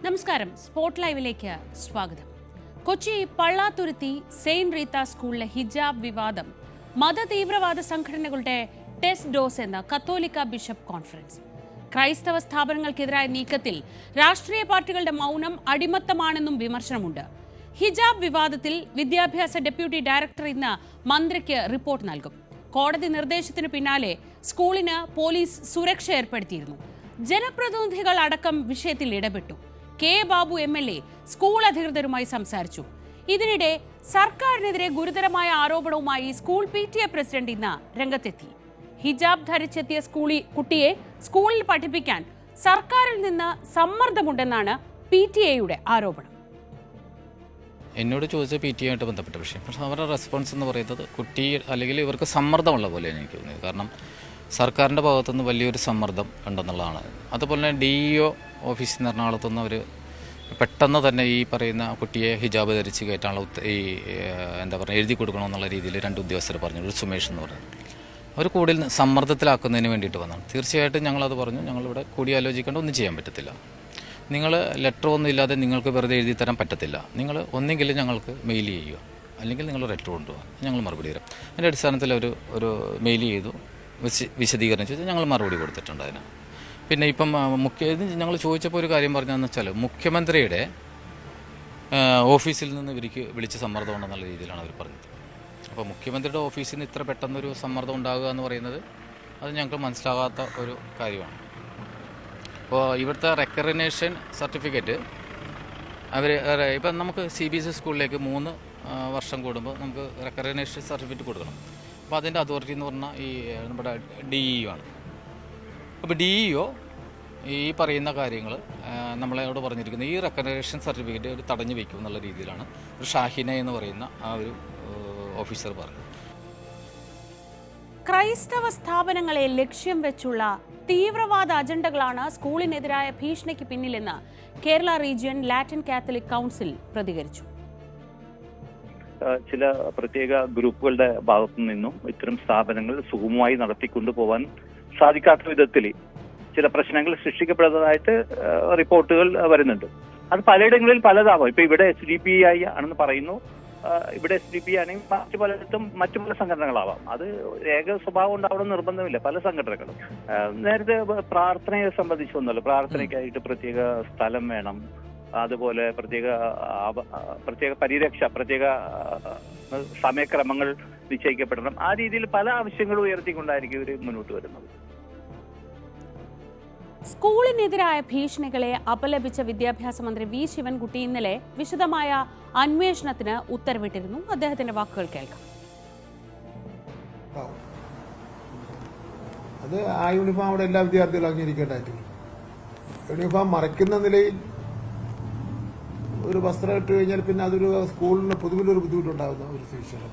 നമസ്കാരം. സ്പോട്ട് ലൈവിലേക്ക് സ്വാഗതം. കൊച്ചി പള്ളാത്തുരുത്തി സെയിന്റ് റീത്ത സ്കൂളിലെ ഹിജാബ് വിവാദം മതതീവ്രവാദ സംഘടനകളുടെ ടെസ്റ്റ് ഡോസ് എന്ന കത്തോലിക്ക ബിഷപ്പ് കോൺഫറൻസ്. ക്രൈസ്തവ സ്ഥാപനങ്ങൾക്കെതിരായ നീക്കത്തിൽ രാഷ്ട്രീയ പാർട്ടികളുടെ മൗനം അടിമത്തമാണെന്നും വിമർശനമുണ്ട്. ഹിജാബ് വിവാദത്തിൽ വിദ്യാഭ്യാസ ഡെപ്യൂട്ടി ഡയറക്ടർ ഇന്ന് മന്ത്രിക്ക് റിപ്പോർട്ട് നൽകും. കോടതി നിർദ്ദേശത്തിനു പിന്നാലെ സ്കൂളിന് പോലീസ് സുരക്ഷ ഏർപ്പെടുത്തിയിരുന്നു. ജനപ്രതിനിധികൾ അടക്കം വിഷയത്തിൽ ഇടപെട്ടു. കെ ബാബു MLA സ്കൂൾ അധികൃതരുമായി സംസാരിച്ചു. ഇതിനിടെ സർക്കാരിനെതിരെ ഗുരുതരമായ ആരോപണവുമായി സ്കൂൾ PTA പ്രസിഡന്റ് ഇന്ന് രംഗത്തെത്തി. ഹിജാബ് ധരിച്ചെത്തിയ കുട്ടിയെ സ്കൂളിൽ പഠിപ്പിക്കാൻ സർക്കാരിൽ നിന്ന് സമ്മർദ്ദമുണ്ടെന്നാണ് PTA ആരോപണം. എന്നോട് ചോദിച്ച PTA ആയിട്ട് ബന്ധപ്പെട്ട വിഷയം. പക്ഷേ അവരുടെ റെസ്പോൺസ് എന്ന് പറയുന്നത് കുട്ടി അല്ലെങ്കിൽ ഇവർക്ക് സമ്മർദ്ദമുള്ള പോലെയാണ് എനിക്ക് തോന്നിയത്. കാരണം സർക്കാരിൻ്റെ ഭാഗത്തുനിന്ന് വലിയൊരു സമ്മർദ്ദം ഉണ്ടെന്നുള്ളതാണ്. അതുപോലെ തന്നെ DEO ഓഫീസിൽ നിന്ന് എറണാകുളത്തുനിന്ന് അവർ പെട്ടെന്ന് തന്നെ ഈ പറയുന്ന കുട്ടിയെ ഹിജാബ് ധരിച്ച് കയറ്റാനുള്ള എന്താ പറയുക എഴുതി കൊടുക്കണമെന്നുള്ള രീതിയിൽ 2 ഉദ്യോഗസ്ഥർ പറഞ്ഞു. ഒരു സുമേഷ് എന്ന് പറഞ്ഞു. അവർ കൂടുതൽ സമ്മർദ്ദത്തിലാക്കുന്നതിന് വേണ്ടിയിട്ട് വന്നതാണ്. തീർച്ചയായിട്ടും ഞങ്ങളത് പറഞ്ഞു. ഞങ്ങളിവിടെ കൂടിയാലോചിക്കേണ്ട ഒന്നും ചെയ്യാൻ പറ്റത്തില്ല. നിങ്ങൾ ലെറ്റർ ഒന്നും ഇല്ലാതെ നിങ്ങൾക്ക് വെറുതെ എഴുതി തരാൻ പറ്റത്തില്ല. നിങ്ങൾ ഒന്നെങ്കിൽ ഞങ്ങൾക്ക് മെയിൽ ചെയ്യുക, അല്ലെങ്കിൽ നിങ്ങൾ ലെറ്റർ കൊണ്ടുപോകുക, ഞങ്ങൾ മറുപടി തരാം. അതിൻ്റെ അടിസ്ഥാനത്തിൽ ഒരു മെയിൽ ചെയ്തു, വിശദീകരണം ചെയ്ത് ഞങ്ങൾ മറുപടി കൊടുത്തിട്ടുണ്ട് അതിന്. പിന്നെ ഇപ്പം ഞങ്ങൾ ചോദിച്ചപ്പോൾ ഒരു കാര്യം പറഞ്ഞതെന്ന് വെച്ചാൽ മുഖ്യമന്ത്രിയുടെ ഓഫീസിൽ നിന്ന് ഇവർക്ക് വിളിച്ച് സമ്മർദ്ദം ഉണ്ടെന്നുള്ള രീതിയിലാണ് അവർ പറഞ്ഞത്. അപ്പോൾ മുഖ്യമന്ത്രിയുടെ ഓഫീസിൽ നിന്ന് ഇത്ര പെട്ടെന്നൊരു സമ്മർദ്ദം ഉണ്ടാകുക എന്ന് പറയുന്നത് അത് ഞങ്ങൾക്ക് മനസ്സിലാകാത്ത ഒരു കാര്യമാണ്. അപ്പോൾ ഇവിടുത്തെ റെക്കഗ്നേഷൻ സർട്ടിഫിക്കറ്റ് ഇപ്പം നമുക്ക് CBSE സ്കൂളിലേക്ക് 3 വർഷം കൂടുമ്പോൾ നമുക്ക് റെക്കഗ്നേഷൻ സർട്ടിഫിക്കറ്റ് കൊടുക്കണം. അപ്പോൾ അതിൻ്റെ അതോറിറ്റി എന്ന് പറഞ്ഞാൽ ഈ നമ്മുടെ DEO ആണ്. അപ്പോൾ DEO ഈ പറയുന്ന കാര്യങ്ങൾ നമ്മളോട് പറഞ്ഞിരിക്കുന്നത് ഈ റെക്കഗ്നേഷൻ സർട്ടിഫിക്കറ്റ് ഒരു തടഞ്ഞു വയ്ക്കും എന്നുള്ള രീതിയിലാണ് ഒരു ഷാഹിന എന്ന് പറയുന്ന ആ ഒരു ഓഫീസർ പറഞ്ഞത്. ക്രൈസ്തവ സ്ഥാപനങ്ങളെ ലക്ഷ്യം വെച്ചുള്ള തീവ്രവാദ അജണ്ടകളാണ് സ്കൂളിനെതിരായ ഭീഷണിക്ക് പിന്നിലെന്ന് Kerala region Latin Catholic council പ്രതികരിച്ചു. ചില പ്രത്യേക ഗ്രൂപ്പുകളുടെ ഭാഗത്തു നിന്നും ഇത്തരം സ്ഥാപനങ്ങൾ സുഗമമായി നടത്തിക്കൊണ്ടുപോകാൻ സാധിക്കാത്ത വിധത്തിൽ ചില പ്രശ്നങ്ങൾ സൃഷ്ടിക്കപ്പെടുന്നതായിട്ട് റിപ്പോർട്ടുകൾ വരുന്നുണ്ട്. അത് പലയിടങ്ങളിൽ പലതാവാം. ഇപ്പൊ ഇവിടെ SDPI ആണെന്ന് പറയുന്നു. ഇവിടെ SDPI ആണെങ്കിൽ മറ്റു പലയിടത്തും മറ്റു പല സംഘടനകളാവാം. അത് ഏക സ്വഭാവം ഉണ്ടാവണം നിർബന്ധമില്ല. പല സംഘടനകളും നേരത്തെ പ്രാർത്ഥനയെ സംബന്ധിച്ച് ഒന്നുമല്ല. പ്രാർത്ഥനയ്ക്കായിട്ട് പ്രത്യേക സ്ഥലം വേണം, അതുപോലെ പ്രത്യേക പരിരക്ഷ, പ്രത്യേക സമയക്രമങ്ങൾ നിശ്ചയിക്കപ്പെടണം. ആ രീതിയിൽ പല ആവശ്യങ്ങളും ഉയർത്തിക്കൊണ്ടായിരിക്കും ഇവർ മുന്നോട്ട് വരുന്നത്. സ്കൂളിനെതിരായ ഭീഷണികളെ അപലപിച്ച വിദ്യാഭ്യാസ മന്ത്രി V. ശിവൻകുട്ടി ഇന്നലെ വിശദമായ അന്വേഷണത്തിന് ഉത്തരവിട്ടിരുന്നു. അദ്ദേഹത്തിന്റെ വാക്കുകൾ കേൾക്കാം. അത് ആ യൂണിഫോം അവിടെ എല്ലാ വിദ്യാർത്ഥികളും അംഗീകരിക്കേണ്ടതായിട്ട് യൂണിഫോം മറയ്ക്കുന്ന നിലയിൽ ഒരു വസ്ത്രം ഇട്ട് കഴിഞ്ഞാൽ പിന്നെ അതൊരു സ്കൂളിന് പൊതുവിലൊരു ബുദ്ധിമുട്ടുണ്ടാകുന്ന ഒരു സിറ്റുവേഷൻ.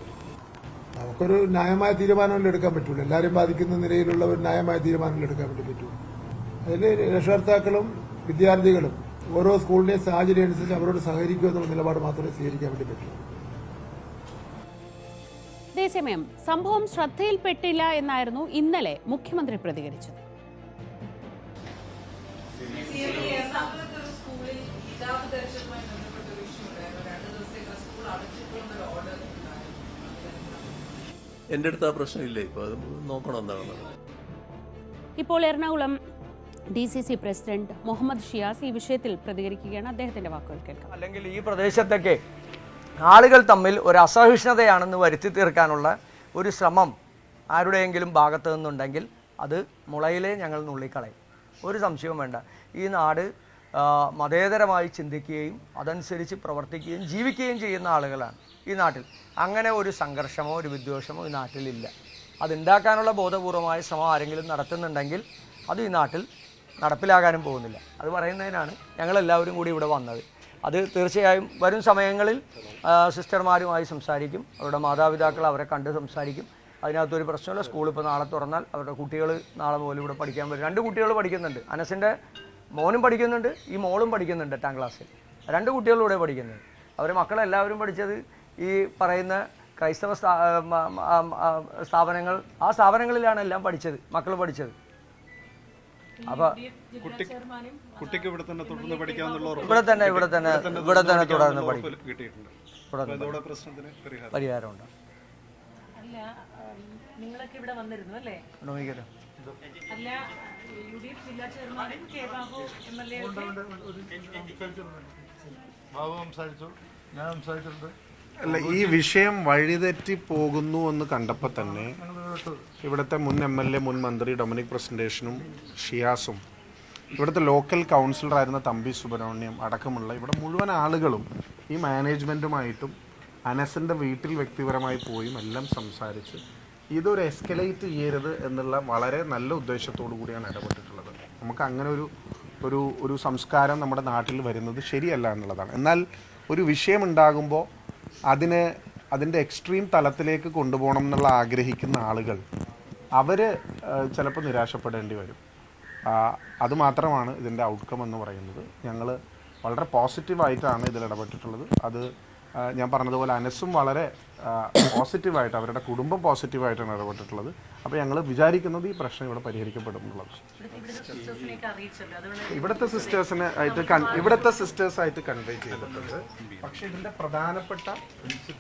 നമുക്കൊരു ന്യായമായ തീരുമാനമല്ലേ എടുക്കാൻ പറ്റുള്ളൂ. എല്ലാവരെയും ബാധിക്കുന്ന നിലയിലുള്ള ഒരു ന്യായമായ തീരുമാനമല്ലേ എടുക്കാൻ വേണ്ടി പറ്റുള്ളൂ. അതിൽ രക്ഷകർത്താക്കളും വിദ്യാർത്ഥികളും ഓരോ സ്കൂളിന്റെയും സാഹചര്യം അനുസരിച്ച് അവരോട് സഹകരിക്കുക എന്നുള്ള നിലപാട് മാത്രമേ സ്വീകരിക്കാൻ വേണ്ടി പറ്റൂ. അതേസമയം സംഭവം ശ്രദ്ധയിൽപ്പെട്ടില്ല എന്നായിരുന്നു ഇന്നലെ മുഖ്യമന്ത്രി പ്രതികരിച്ചത്. എന്റെ അടുത്ത് ആ പ്രശ്നമില്ല. ഇപ്പൊ അത് നോക്കണം എന്താണെന്ന്. ഇപ്പോൾ എറണാകുളം DCC പ്രസിഡന്റ് മുഹമ്മദ് ഷിയാസ് ഈ വിഷയത്തിൽ പ്രതികരിക്കുകയാണ്. അദ്ദേഹത്തിന്റെ വാക്കുകൾ കേൾക്കാം. അല്ലെങ്കിൽ ഈ പ്രദേശത്തൊക്കെ ആളുകൾ തമ്മിൽ ഒരു അസഹിഷ്ണുതയാണെന്ന് വരുത്തി തീർക്കാനുള്ള ഒരു ശ്രമം ആരുടെയെങ്കിലും ഭാഗത്തു നിന്നുണ്ടെങ്കിൽ അത് മുളയിലേ ഞങ്ങൾ നുള്ളിക്കളയും. ഒരു സംശയവും വേണ്ട. ഈ നാട് മതേതരമായി ചിന്തിക്കുകയും അതനുസരിച്ച് പ്രവർത്തിക്കുകയും ജീവിക്കുകയും ചെയ്യുന്ന ആളുകളാണ് ഈ നാട്ടിൽ. അങ്ങനെ ഒരു സംഘർഷമോ ഒരു വിദ്വേഷമോ ഈ നാട്ടിലില്ല. അതുണ്ടാക്കാനുള്ള ബോധപൂർവമായ ശ്രമം ആരെങ്കിലും നടത്തുന്നുണ്ടെങ്കിൽ അത് ഈ നാട്ടിൽ നടപ്പിലാകാനും പോകുന്നില്ല. അത് പറയുന്നതിനാണ് ഞങ്ങളെല്ലാവരും കൂടി ഇവിടെ വന്നത്. അത് തീർച്ചയായും വരും സമയങ്ങളിൽ സിസ്റ്റർമാരുമായി സംസാരിക്കും. അവരുടെ മാതാപിതാക്കൾ അവരെ കണ്ട് സംസാരിക്കും. അതിനകത്തൊരു പ്രശ്നമില്ല. സ്കൂൾ ഇപ്പോൾ നാളെ തുറന്നാൽ അവരുടെ കുട്ടികൾ നാളെ മുതൽ ഇവിടെ പഠിക്കാൻ വരും. 2 കുട്ടികൾ പഠിക്കുന്നുണ്ട്. അനസിൻ്റെ മോനും പഠിക്കുന്നുണ്ട്, ഈ മോളും പഠിക്കുന്നുണ്ട് 8ാം ക്ലാസ്സിൽ. 2 കുട്ടികളും ഇവിടെ പഠിക്കുന്നുണ്ട്. അവരെ മക്കളെല്ലാവരും പഠിച്ചത് ഈ പറയുന്ന ക്രൈസ്തവ സ്ഥാപനങ്ങൾ, ആ സ്ഥാപനങ്ങളിലാണ് എല്ലാം പഠിച്ചത്, മക്കൾ പഠിച്ചത്. അപ്പൊ കുട്ടിക്ക് ഇവിടെ തന്നെ തുടർന്ന് പഠിക്കാന്നുള്ള ഇവിടെ തന്നെ തുടർന്ന് പഠിക്കും. കിട്ടിയിട്ടുണ്ട്. ഇവിടെ ഇതോടെ പ്രശ്നത്തിന് പരിഹാരമുണ്ട്. അല്ല, നിങ്ങളൊക്കെ ഇവിടെ വന്നിരുന്നു അല്ലേ? നോക്കിക്കല്ലോ. അല്ല, UDF ജില്ലാ ചെയർമാനും കെ ബാബു MLA അല്ല, ഈ വിഷയം വഴിതെറ്റി പോകുന്നു എന്ന് കണ്ടപ്പോൾ തന്നെ ഇവിടുത്തെ മുൻ MLA, മുൻ മന്ത്രി ഡൊമിനിക് പ്രസന്റേഷനും ഷിയാസും ഇവിടുത്തെ ലോക്കൽ കൗൺസിലറായിരുന്ന തമ്പി സുബ്രഹ്മണ്യം അടക്കമുള്ള ഇവിടെ മുഴുവൻ ആളുകളും ഈ മാനേജ്മെൻറ്റുമായിട്ടും അനസിൻ്റെ വീട്ടിൽ വ്യക്തിപരമായി പോയും എല്ലാം സംസാരിച്ച് ഇതൊരു എസ്കലേറ്റ് ചെയ്യരുത് എന്നുള്ള വളരെ നല്ല ഉദ്ദേശത്തോടു കൂടിയാണ് ഇടപെട്ടിട്ടുള്ളത്. നമുക്ക് അങ്ങനെ ഒരു സംസ്കാരം നമ്മുടെ നാട്ടിൽ വരുന്നത് ശരിയല്ല എന്നുള്ളതാണ്. എന്നാൽ ഒരു വിഷയമുണ്ടാകുമ്പോൾ അതിൻ്റെ എക്സ്ട്രീം തലത്തിലേക്ക് കൊണ്ടുപോകണം എന്നുള്ള ആഗ്രഹിക്കുന്ന ആളുകൾ അവർ ചിലപ്പോൾ നിരാശപ്പെടേണ്ടി വരും. അതുമാത്രമാണ് ഇതിൻ്റെ ഔട്ട്കം എന്ന് പറയുന്നത്. ഞങ്ങൾ വളരെ പോസിറ്റീവായിട്ടാണ് ഇതിൽ ഇടപെട്ടിട്ടുള്ളത്. അത് ഞാൻ പറഞ്ഞതുപോലെ അനസും വളരെ പോസിറ്റീവായിട്ട്, അവരുടെ കുടുംബം പോസിറ്റീവായിട്ടാണ് ഇടപെട്ടിട്ടുള്ളത്. അപ്പോൾ ഞങ്ങൾ വിചാരിക്കുന്നത് ഈ പ്രശ്നം ഇവിടെ പരിഹരിക്കപ്പെടും എന്നുള്ളത്. ഇവിടുത്തെ സിസ്റ്റേഴ്സായിട്ട് കൺവേ ചെയ്തിട്ടുണ്ട്. പക്ഷേ ഇതിൻ്റെ പ്രധാനപ്പെട്ട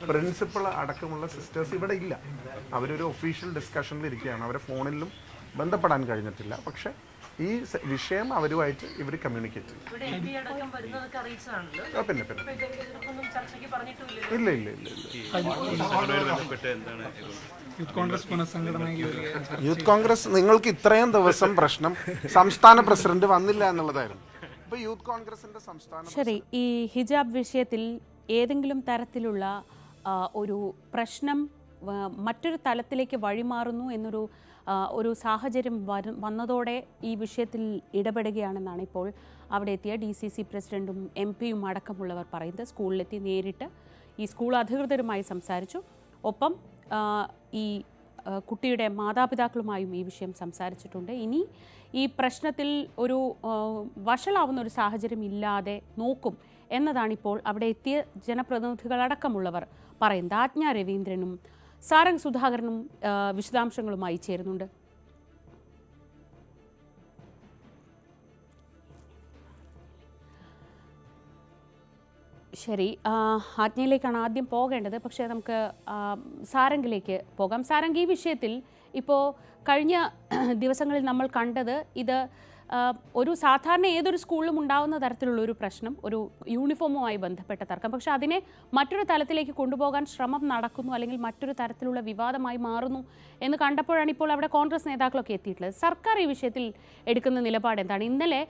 പ്രിൻസിപ്പൾ അടക്കമുള്ള സിസ്റ്റേഴ്സ് ഇവിടെ ഇല്ല. അവരൊരു ഒഫീഷ്യൽ ഡിസ്കഷനിൽ ഇരിക്കുകയാണ്. അവരെ ഫോണിലും ബന്ധപ്പെടാൻ കഴിഞ്ഞിട്ടില്ല. പക്ഷേ ഈ വിഷയം അവരുമായിട്ട് ഇവർ കമ്മ്യൂണിക്കേറ്റ് ചെയ്യും. പിന്നെ ഇല്ല. യൂത്ത് കോൺഗ്രസ് നിങ്ങൾക്ക് ഇത്രയും ദിവസം പ്രശ്നം സംസ്ഥാന പ്രസിഡന്റ് വന്നില്ല എന്നുള്ളതായിരുന്നു. ഇപ്പൊ യൂത്ത് കോൺഗ്രസിന്റെ സംസ്ഥാന ശരി, ഈ ഹിജാബ് വിഷയത്തിൽ ഏതെങ്കിലും തരത്തിലുള്ള ഒരു പ്രശ്നം മറ്റൊരു തലത്തിലേക്ക് വഴിമാറുന്നു എന്നൊരു ഒരു സാഹചര്യം വന്നതോടെ ഈ വിഷയത്തിൽ ഇടപെടുകയാണെന്നാണ് ഇപ്പോൾ അവിടെ എത്തിയ DCC പ്രസിഡന്റും MP-യും അടക്കമുള്ളവർ പറയുന്നത്. സ്കൂളിലെത്തി നേരിട്ട് ഈ സ്കൂൾ അധികൃതരുമായി സംസാരിച്ചു. ഒപ്പം ഈ കുട്ടിയുടെ മാതാപിതാക്കളുമായും ഈ വിഷയം സംസാരിച്ചിട്ടുണ്ട്. ഇനി ഈ പ്രശ്നത്തിൽ ഒരു വഷളാവുന്ന ഒരു സാഹചര്യം ഇല്ലാതെ നോക്കും എന്നതാണിപ്പോൾ അവിടെ എത്തിയ ജനപ്രതിനിധികളടക്കമുള്ളവർ പറയുന്നത്. ആജ്ഞ രവീന്ദ്രനും സാരംഗ് സുധാകരനും വിശദാംശങ്ങളുമായി ചേരുന്നുണ്ട്. ശരി, ആജ്ഞയിലേക്കാണ് ആദ്യം പോകേണ്ടത്. പക്ഷേ നമുക്ക് സാരംഗിലേക്ക് പോകാം. സാരംഗ്, ഈ വിഷയത്തിൽ ഇപ്പോൾ കഴിഞ്ഞ ദിവസങ്ങളിൽ നമ്മൾ കണ്ടത് ഇത് ഒരു സാധാരണ ഏതൊരു സ്കൂളിലും ഉണ്ടാകുന്ന തരത്തിലുള്ള ഒരു പ്രശ്നം, ഒരു യൂണിഫോമുമായി ബന്ധപ്പെട്ട തർക്കം. പക്ഷേ അതിനെ മറ്റൊരു തലത്തിലേക്ക് കൊണ്ടുപോകാൻ ശ്രമം നടക്കുന്നു, അല്ലെങ്കിൽ മറ്റൊരു തരത്തിലുള്ള വിവാദമായി മാറുന്നു എന്ന് കണ്ടപ്പോഴാണ് ഇപ്പോൾ അവിടെ കോൺഗ്രസ് നേതാക്കളൊക്കെ എത്തിയിട്ടുള്ളത്. സർക്കാർ ഈ വിഷയത്തിൽ എടുക്കുന്ന നിലപാട് എന്താണ്? ഇന്നലെ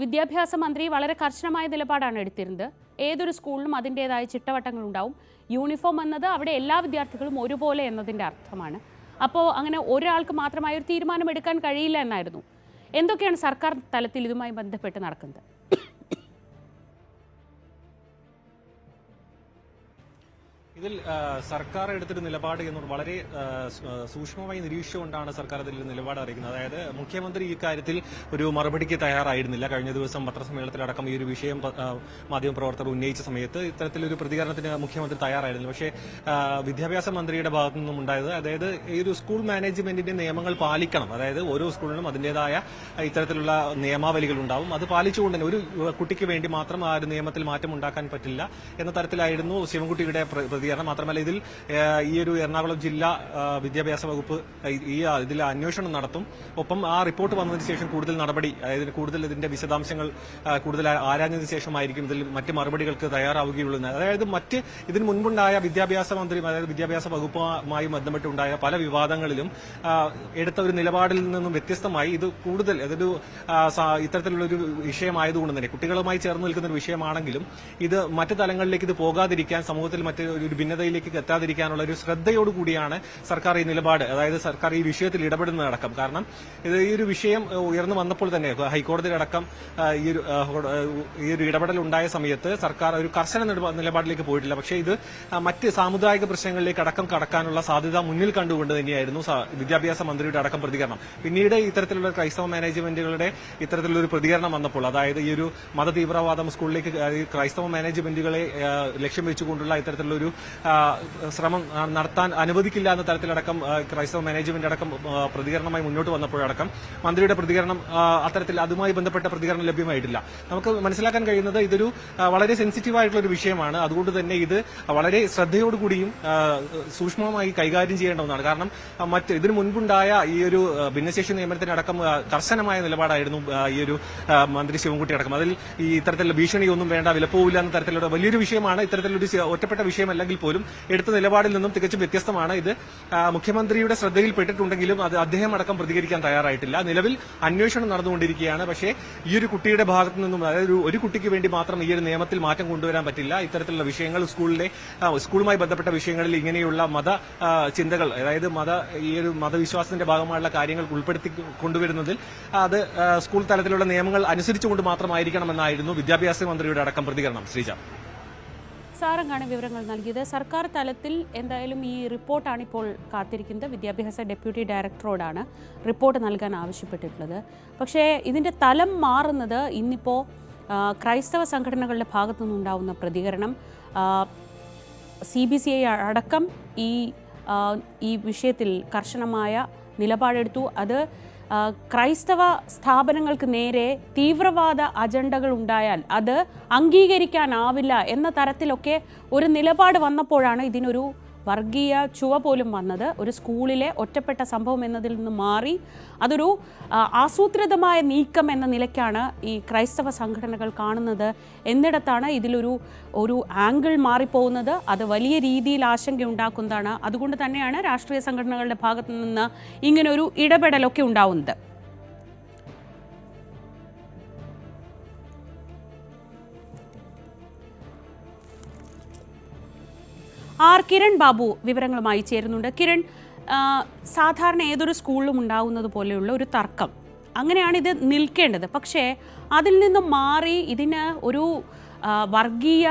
വിദ്യാഭ്യാസ മന്ത്രി വളരെ കർശനമായ നിലപാടാണ് എടുത്തിരുന്നത്. ഏതൊരു സ്കൂളിലും അതിൻ്റേതായ ചിട്ടവട്ടങ്ങളുണ്ടാവും. യൂണിഫോം എന്നത് അവിടെ എല്ലാ വിദ്യാർത്ഥികളും ഒരുപോലെ എന്നതിൻ്റെ അർത്ഥമാണ്. അപ്പോൾ അങ്ങനെ ഒരാൾക്ക് മാത്രമായ ഒരു തീരുമാനം എടുക്കാൻ കഴിയില്ല എന്നായിരുന്നു. എന്തൊക്കെയാണ് സർക്കാർ തലത്തിൽ ഇതുമായി ബന്ധപ്പെട്ട് നടക്കുന്നത്? ഇതിൽ സർക്കാർ എടുത്തൊരു നിലപാട് എന്ന് വളരെ സൂക്ഷ്മമായി നിരീക്ഷിച്ചുകൊണ്ടാണ് സർക്കാർ ഇതിൽ നിലപാട് അറിയിക്കുന്നത്. അതായത് മുഖ്യമന്ത്രി ഈ കാര്യത്തിൽ ഒരു മറുപടിക്ക് തയ്യാറായിരുന്നില്ല. കഴിഞ്ഞ ദിവസം പത്രസമ്മേളനത്തിലടക്കം ഈ ഒരു വിഷയം മാധ്യമപ്രവർത്തകർ ഉന്നയിച്ച സമയത്ത് ഇത്തരത്തിലൊരു പ്രതികരണത്തിന് മുഖ്യമന്ത്രി തയ്യാറായിരുന്നില്ല. പക്ഷേ വിദ്യാഭ്യാസ മന്ത്രിയുടെ ഭാഗത്തു നിന്നും ഉണ്ടായത്, അതായത് ഈ ഒരു സ്കൂൾ മാനേജ്മെന്റിന്റെ നിയമങ്ങൾ പാലിക്കണം, അതായത് ഓരോ സ്കൂളിനും അതിന്റേതായ ഇത്തരത്തിലുള്ള നിയമാവലികൾ ഉണ്ടാവും, അത് പാലിച്ചുകൊണ്ട് തന്നെ ഒരു കുട്ടിക്ക് വേണ്ടി മാത്രം ആ ഒരു നിയമത്തിൽ മാറ്റം ഉണ്ടാക്കാൻ പറ്റില്ല എന്ന തരത്തിലായിരുന്നു ശിവൻകുട്ടിയുടെ പ്രതികരണം. മാത്രമല്ല ഇതിൽ ഈ ഒരു എറണാകുളം ജില്ലാ വിദ്യാഭ്യാസ വകുപ്പ് ഇതിൽ അന്വേഷണം നടത്തും. ഒപ്പം ആ റിപ്പോർട്ട് വന്നതിന് ശേഷം കൂടുതൽ നടപടി, അതായത് കൂടുതൽ ഇതിന്റെ വിശദാംശങ്ങൾ കൂടുതൽ ആരാഞ്ഞതിന് ശേഷമായിരിക്കും ഇതിൽ മറ്റ് മറുപടികൾക്ക് തയ്യാറാവുകയുള്ളൂ. അതായത് ഇതിന് മുൻപുണ്ടായ വിദ്യാഭ്യാസ മന്ത്രി, അതായത് വിദ്യാഭ്യാസ വകുപ്പുമായി ബന്ധപ്പെട്ടുണ്ടായ പല വിവാദങ്ങളിലും എടുത്ത ഒരു നിലപാടിൽ നിന്നും വ്യത്യസ്തമായി ഇത് കൂടുതൽ അതൊരു ഇത്തരത്തിലുള്ളൊരു വിഷയമായതുകൊണ്ട് തന്നെ കുട്ടികളുമായി ചേർന്ന് നിൽക്കുന്ന ഒരു വിഷയമാണെങ്കിലും ഇത് മറ്റ് തലങ്ങളിലേക്ക് ഇത് പോകാതിരിക്കാൻ, സമൂഹത്തിൽ മറ്റൊരു ഭിന്നതയിലേക്ക് എത്താതിരിക്കാനുള്ള ഒരു ശ്രദ്ധയോടുകൂടിയാണ് സർക്കാർ ഈ നിലപാട്, അതായത് സർക്കാർ ഈ വിഷയത്തിൽ ഇടപെടുന്നതടക്കം. കാരണം ഇത് ഈ ഒരു വിഷയം ഉയർന്നു വന്നപ്പോൾ തന്നെ ഹൈക്കോടതിയിലടക്കം ഈ ഒരു ഇടപെടൽ ഉണ്ടായ സമയത്ത് സർക്കാർ ഒരു കർശന നിലപാടിലേക്ക് പോയിട്ടില്ല. പക്ഷേ ഇത് മറ്റ് സാമുദായിക പ്രശ്നങ്ങളിലേക്ക് അടക്കം കടക്കാനുള്ള സാധ്യത മുന്നിൽ കണ്ടുകൊണ്ട് തന്നെയായിരുന്നു വിദ്യാഭ്യാസ മന്ത്രിയുടെ അടക്കം പ്രതികരണം. പിന്നീട് ഇത്തരത്തിലുള്ള ക്രൈസ്തവ മാനേജ്മെന്റുകളുടെ ഇത്തരത്തിലുള്ള ഒരു പ്രതികരണം വന്നപ്പോൾ, അതായത് ഈ ഒരു മതതീവ്രവാദം സ്കൂളിലേക്ക് ക്രൈസ്തവ മാനേജ്മെന്റുകളെ ലക്ഷ്യം വെച്ചുകൊണ്ടുള്ള ഇത്തരത്തിലുള്ള ഒരു ശ്രമം നടത്താൻ അനുവദിക്കില്ല എന്ന തരത്തിലടക്കം ക്രൈസ്തവ മാനേജ്മെന്റ് അടക്കം പ്രതികരണമായി മുന്നോട്ട് വന്നപ്പോഴടക്കം മന്ത്രിയുടെ പ്രതികരണം അത്തരത്തിൽ അതുമായി ബന്ധപ്പെട്ട പ്രതികരണം ലഭ്യമായിട്ടില്ല. നമുക്ക് മനസ്സിലാക്കാൻ കഴിയുന്നത് ഇതൊരു വളരെ സെൻസിറ്റീവ് ആയിട്ടുള്ള ഒരു വിഷയമാണ്. അതുകൊണ്ട് തന്നെ ഇത് വളരെ ശ്രദ്ധയോടുകൂടിയും സൂക്ഷ്മമായി കൈകാര്യം ചെയ്യേണ്ട ഒന്നാണ്. കാരണം ഇതിനു മുൻപുണ്ടായ ഈ ഒരു ഭിന്നശേഷി നിയമനത്തിനടക്കം കർശനമായ നിലപാടായിരുന്നു ഈ ഒരു മന്ത്രി ശിവൻകുട്ടി അടക്കം. അതിൽ ഈ ഇത്തരത്തിലുള്ള ഭീഷണിയൊന്നും വേണ്ട, വിലപ്പോവില്ല എന്ന തരത്തിലുള്ള വലിയൊരു വിഷയമാണ്. ഇത്തരത്തിലൊരു ഒറ്റപ്പെട്ട വിഷയമല്ലെങ്കിൽ പോലും എടുത്ത നിലപാടിൽ നിന്നും തികച്ചും വ്യത്യസ്തമാണ്. ഇത് മുഖ്യമന്ത്രിയുടെ ശ്രദ്ധയിൽപ്പെട്ടിട്ടുണ്ടെങ്കിലും അത് അദ്ദേഹം അടക്കം പ്രതികരിക്കാൻ തയ്യാറായിട്ടില്ല. നിലവിൽ അന്വേഷണം നടന്നുകൊണ്ടിരിക്കുകയാണ്. പക്ഷേ ഈ ഒരു കുട്ടിയുടെ ഭാഗത്തു നിന്നും, അതായത് ഒരു കുട്ടിക്ക് വേണ്ടി മാത്രം ഈ ഒരു നിയമത്തിൽ മാറ്റം കൊണ്ടുവരാൻ പറ്റില്ല. ഇത്തരത്തിലുള്ള വിഷയങ്ങൾ സ്കൂളുമായി ബന്ധപ്പെട്ട വിഷയങ്ങളിൽ ഇങ്ങനെയുള്ള മത ചിന്തകൾ, അതായത് ഈ ഒരു മതവിശ്വാസത്തിന്റെ ഭാഗമായുള്ള കാര്യങ്ങൾ ഉൾപ്പെടുത്തി കൊണ്ടുവരുന്നതിൽ അത് സ്കൂൾ തലത്തിലുള്ള നിയമങ്ങൾ അനുസരിച്ചുകൊണ്ട് മാത്രമായിരിക്കണമെന്നായിരുന്നു വിദ്യാഭ്യാസ മന്ത്രിയുടെ അടക്കം പ്രതികരണം. ശ്രീജ, സാറങ്ങാണ് വിവരങ്ങൾ നൽകിയത്. സർക്കാർ തലത്തിൽ എന്തായാലും ഈ റിപ്പോർട്ടാണ് ഇപ്പോൾ കാത്തിരിക്കുന്നത്. വിദ്യാഭ്യാസ ഡെപ്യൂട്ടി ഡയറക്ടറോടാണ് റിപ്പോർട്ട് നൽകാൻ ആവശ്യപ്പെട്ടിട്ടുള്ളത്. പക്ഷേ ഇതിൻ്റെ തലം മാറുന്നത് ഇന്നിപ്പോൾ ക്രൈസ്തവ സംഘടനകളുടെ ഭാഗത്തു നിന്നുണ്ടാവുന്ന പ്രതികരണം, CBCI അടക്കം ഈ വിഷയത്തിൽ കർശനമായ നിലപാടെടുത്തു. അത് ക്രൈസ്തവ സ്ഥാപനങ്ങൾക്ക് നേരെ തീവ്രവാദ അജണ്ടകൾ ഉണ്ടായാൽ അത് അംഗീകരിക്കാനാവില്ല എന്ന തരത്തിലൊക്കെ ഒരു നിലപാട് വന്നപ്പോഴാണ് ഇതിനൊരു വർഗീയ ചുവ പോലും വന്നത്. ഒരു സ്കൂളിലെ ഒറ്റപ്പെട്ട സംഭവം എന്നതിൽ നിന്ന് മാറി അതൊരു ആസൂത്രിതമായ നീക്കം എന്ന നിലയ്ക്കാണ് ഈ ക്രൈസ്തവ സംഘടനകൾ കാണുന്നത്. എന്നിടത്താണ് ഇതിലൊരു ആംഗിൾ മാറിപ്പോകുന്നത്. അത് വലിയ രീതിയിൽ ആശങ്കയുണ്ടാക്കുന്നതാണ്. അതുകൊണ്ട് തന്നെയാണ് രാഷ്ട്രീയ സംഘടനകളുടെ ഭാഗത്തു നിന്ന് ഇങ്ങനൊരു ഇടപെടലൊക്കെ ഉണ്ടാവുന്നത്. കിരൺ ബാബു വിവരങ്ങളുമായി ചേരുന്നുണ്ട്. കിരൺ, സാധാരണ ഏതൊരു സ്കൂളിലും ഉണ്ടാകുന്നത് പോലെയുള്ള ഒരു തർക്കം, അങ്ങനെയാണ് ഇത് നിൽക്കേണ്ടത്. പക്ഷേ അതിൽ നിന്നും മാറി ഇതിന് ഒരു വർഗീയ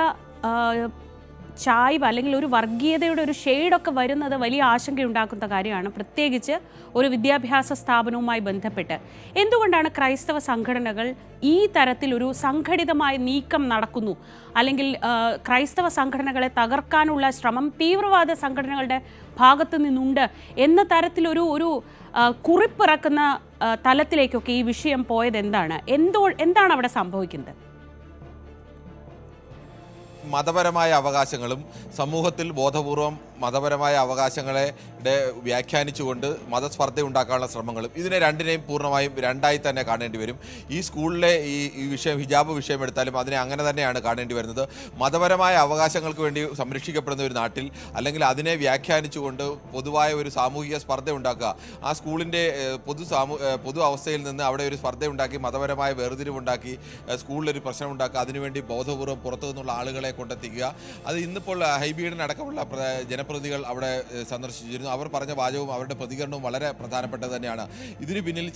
ചായ്വ് അല്ലെങ്കിൽ ഒരു വർഗീയതയുടെ ഒരു ഷെയ്ഡൊക്കെ വരുന്നത് വലിയ ആശങ്കയുണ്ടാക്കുന്ന കാര്യമാണ്, പ്രത്യേകിച്ച് ഒരു വിദ്യാഭ്യാസ സ്ഥാപനവുമായി ബന്ധപ്പെട്ട്. എന്തുകൊണ്ടാണ് ക്രൈസ്തവ സംഘടനകൾ ഈ തരത്തിലൊരു സംഘടിതമായ നീക്കം നടക്കുന്നു, അല്ലെങ്കിൽ ക്രൈസ്തവ സംഘടനകളെ തകർക്കാനുള്ള ശ്രമം തീവ്രവാദ സംഘടനകളുടെ ഭാഗത്തു നിന്നുണ്ട് എന്ന തരത്തിലൊരു കുറിപ്പിറക്കുന്ന തലത്തിലേക്കൊക്കെ ഈ വിഷയം പോയത് എന്താണ് അവിടെ സംഭവിക്കുന്നത്? മതപരമായ അവകാശങ്ങളും സമൂഹത്തിൽ ബോധപൂർവം മതപരമായ അവകാശങ്ങളെ വ്യാഖ്യാനിച്ചുകൊണ്ട് മതസ്പർദ്ധ ഉണ്ടാക്കാനുള്ള ശ്രമങ്ങളും, ഇതിനെ രണ്ടിനെയും പൂർണ്ണമായും രണ്ടായി തന്നെ കാണേണ്ടി വരും. ഈ സ്കൂളിലെ ഈ വിഷയം, ഹിജാബ് വിഷയം എടുത്താലും അതിനെ അങ്ങനെ തന്നെയാണ് കാണേണ്ടി വരുന്നത്. മതപരമായ അവകാശങ്ങൾക്ക് വേണ്ടി സംരക്ഷിക്കപ്പെടുന്ന ഒരു നാട്ടിൽ, അല്ലെങ്കിൽ അതിനെ വ്യാഖ്യാനിച്ചുകൊണ്ട് പൊതുവായ ഒരു സാമൂഹിക സ്പർദ്ധ ഉണ്ടാക്കുക, ആ സ്കൂളിൻ്റെ പൊതു അവസ്ഥയിൽ നിന്ന് അവിടെ ഒരു സ്പർദ്ധ ഉണ്ടാക്കി മതപരമായ വേർതിരിവുണ്ടാക്കി സ്കൂളിലൊരു പ്രശ്നം ഉണ്ടാക്കുക, അതിനുവേണ്ടി ബോധപൂർവ്വം പുറത്തു നിന്നുള്ള ആളുകളെ കൊണ്ടെത്തിക്കുക. അത് ഇന്നിപ്പോൾ ഹൈബീഡൻ അടക്കമുള്ള ജനപ്രതിനിധികൾ അവിടെ സന്ദർശിച്ചിരുന്നു. അവർ പറഞ്ഞ വാചകവും അവരുടെ പ്രതികരണവും വളരെ പ്രധാനപ്പെട്ടത് തന്നെയാണ്. ഇതിന് പിന്നിൽ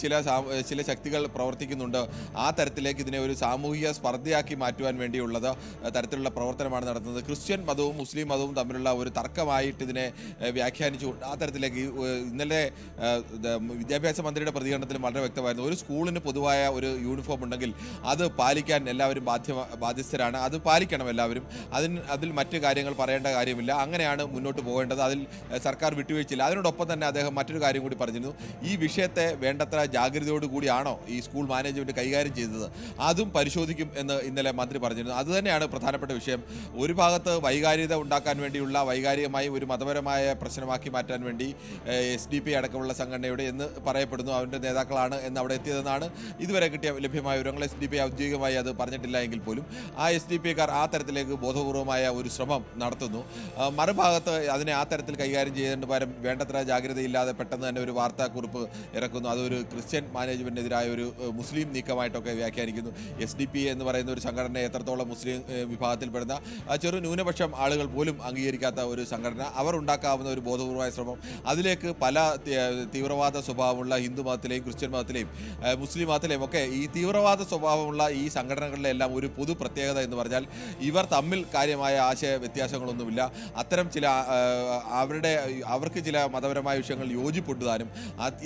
ചില ശക്തികൾ പ്രവർത്തിക്കുന്നുണ്ട്. ആ തരത്തിലേക്ക് ഇതിനെ ഒരു സാമൂഹിക സ്പർദ്ധയാക്കി മാറ്റുവാൻ വേണ്ടിയുള്ളത് തരത്തിലുള്ള പ്രവർത്തനമാണ് നടത്തുന്നത്. ക്രിസ്ത്യൻ മതവും മുസ്ലിം മതവും തമ്മിലുള്ള ഒരു തർക്കമായിട്ട് ഇതിനെ വ്യാഖ്യാനിച്ചുകൊണ്ട് ആ തരത്തിലേക്ക് ഇന്നലെ വിദ്യാഭ്യാസ മന്ത്രിയുടെ പ്രതികരണത്തിലും വളരെ വ്യക്തമായിരുന്നു. ഒരു സ്കൂളിന് പൊതുവായ ഒരു യൂണിഫോം ഉണ്ടെങ്കിൽ അത് പാലിക്കാൻ എല്ലാവരും ബാധ്യസ്ഥരാണ്. അത് പാലിക്കണം എല്ലാവരും. അതിൽ മറ്റു കാര്യങ്ങൾ പറയേണ്ട കാര്യമില്ല. അങ്ങനെയാണ് മുന്നോട്ട് പോകേണ്ടത്. അതിൽ സർക്കാർ വിട്ടുവീഴ്ചയില്ല. അതിനോടൊപ്പം തന്നെ അദ്ദേഹം മറ്റൊരു കാര്യം കൂടി പറഞ്ഞിരുന്നു. ഈ വിഷയത്തെ വേണ്ടത്ര ജാഗ്രതയോടുകൂടിയാണോ ഈ സ്കൂൾ മാനേജ്മെന്റ് കൈകാര്യം ചെയ്തത്, അതും പരിശോധിക്കും എന്ന് ഇന്നലെ മന്ത്രി പറഞ്ഞിരുന്നു. അതുതന്നെയാണ് പ്രധാനപ്പെട്ട വിഷയം. ഒരു ഭാഗത്ത് വൈകാരികത ഉണ്ടാക്കാൻ വേണ്ടിയുള്ള, വൈകാരികമായി ഒരു മതപരമായ പ്രശ്നമാക്കി മാറ്റാൻ വേണ്ടി SDP അടക്കമുള്ള സംഘടനയുടെ എന്ന് പറയപ്പെടുന്നു, അവരുടെ നേതാക്കളാണ് എന്ന് അവിടെ എത്തിയതെന്നാണ് ഇതുവരെ ലഭ്യമായ വിവരങ്ങൾ. SDP ഔദ്യോഗികമായി അത് പറഞ്ഞിട്ടില്ല എങ്കിൽ പോലും ആ SDP-ക്കാർ ആ തരത്തിലേക്ക് ബോധപൂർവമായ ഒരു ശ്രമം നടത്തുന്നു. മറുഭാഗത്ത് അതിനെ ആ തരത്തിൽ കൈകാര്യം ചെയ്തതിന് പകരം വേണ്ടത്ര ജാഗ്രതയില്ലാതെ പെട്ടെന്ന് തന്നെ ഒരു വാർത്താക്കുറിപ്പ് ഇറക്കുന്നു. അതൊരു ക്രിസ്ത്യൻ മാനേജ്മെന്റിനെതിരായ ഒരു മുസ്ലിം നീക്കമായിട്ടൊക്കെ വ്യാഖ്യാനിക്കുന്നു. SDP എന്ന് പറയുന്ന ഒരു സംഘടന എത്രത്തോളം മുസ്ലിം വിഭാഗത്തിൽപ്പെടുന്ന ചെറു ന്യൂനപക്ഷം ആളുകൾ പോലും അംഗീകരിക്കാത്ത ഒരു സംഘടന, അവർ ഉണ്ടാക്കാവുന്ന ഒരു ബോധപൂർവമായ ശ്രമം, അതിലേക്ക് പല തീവ്രവാദ സ്വഭാവമുള്ള ഹിന്ദു മതത്തിലെയും ക്രിസ്ത്യൻ മതത്തിലെയും മുസ്ലിം മതത്തിലെയും ഒക്കെ ഈ തീവ്രവാദ സ്വഭാവമുള്ള ഈ സംഘടനകളിലെ എല്ലാം ഒരു പൊതു പ്രത്യേകത എന്ന് പറഞ്ഞാൽ ഇവർ തമ്മിൽ കാര്യമായ ആശയ വ്യത്യാസങ്ങളൊന്നുമില്ല. അത്തരം ചില അവർക്ക് ചില മതപരമായ വിഷയങ്ങൾ യോജിപ്പൊട്ടുതാനും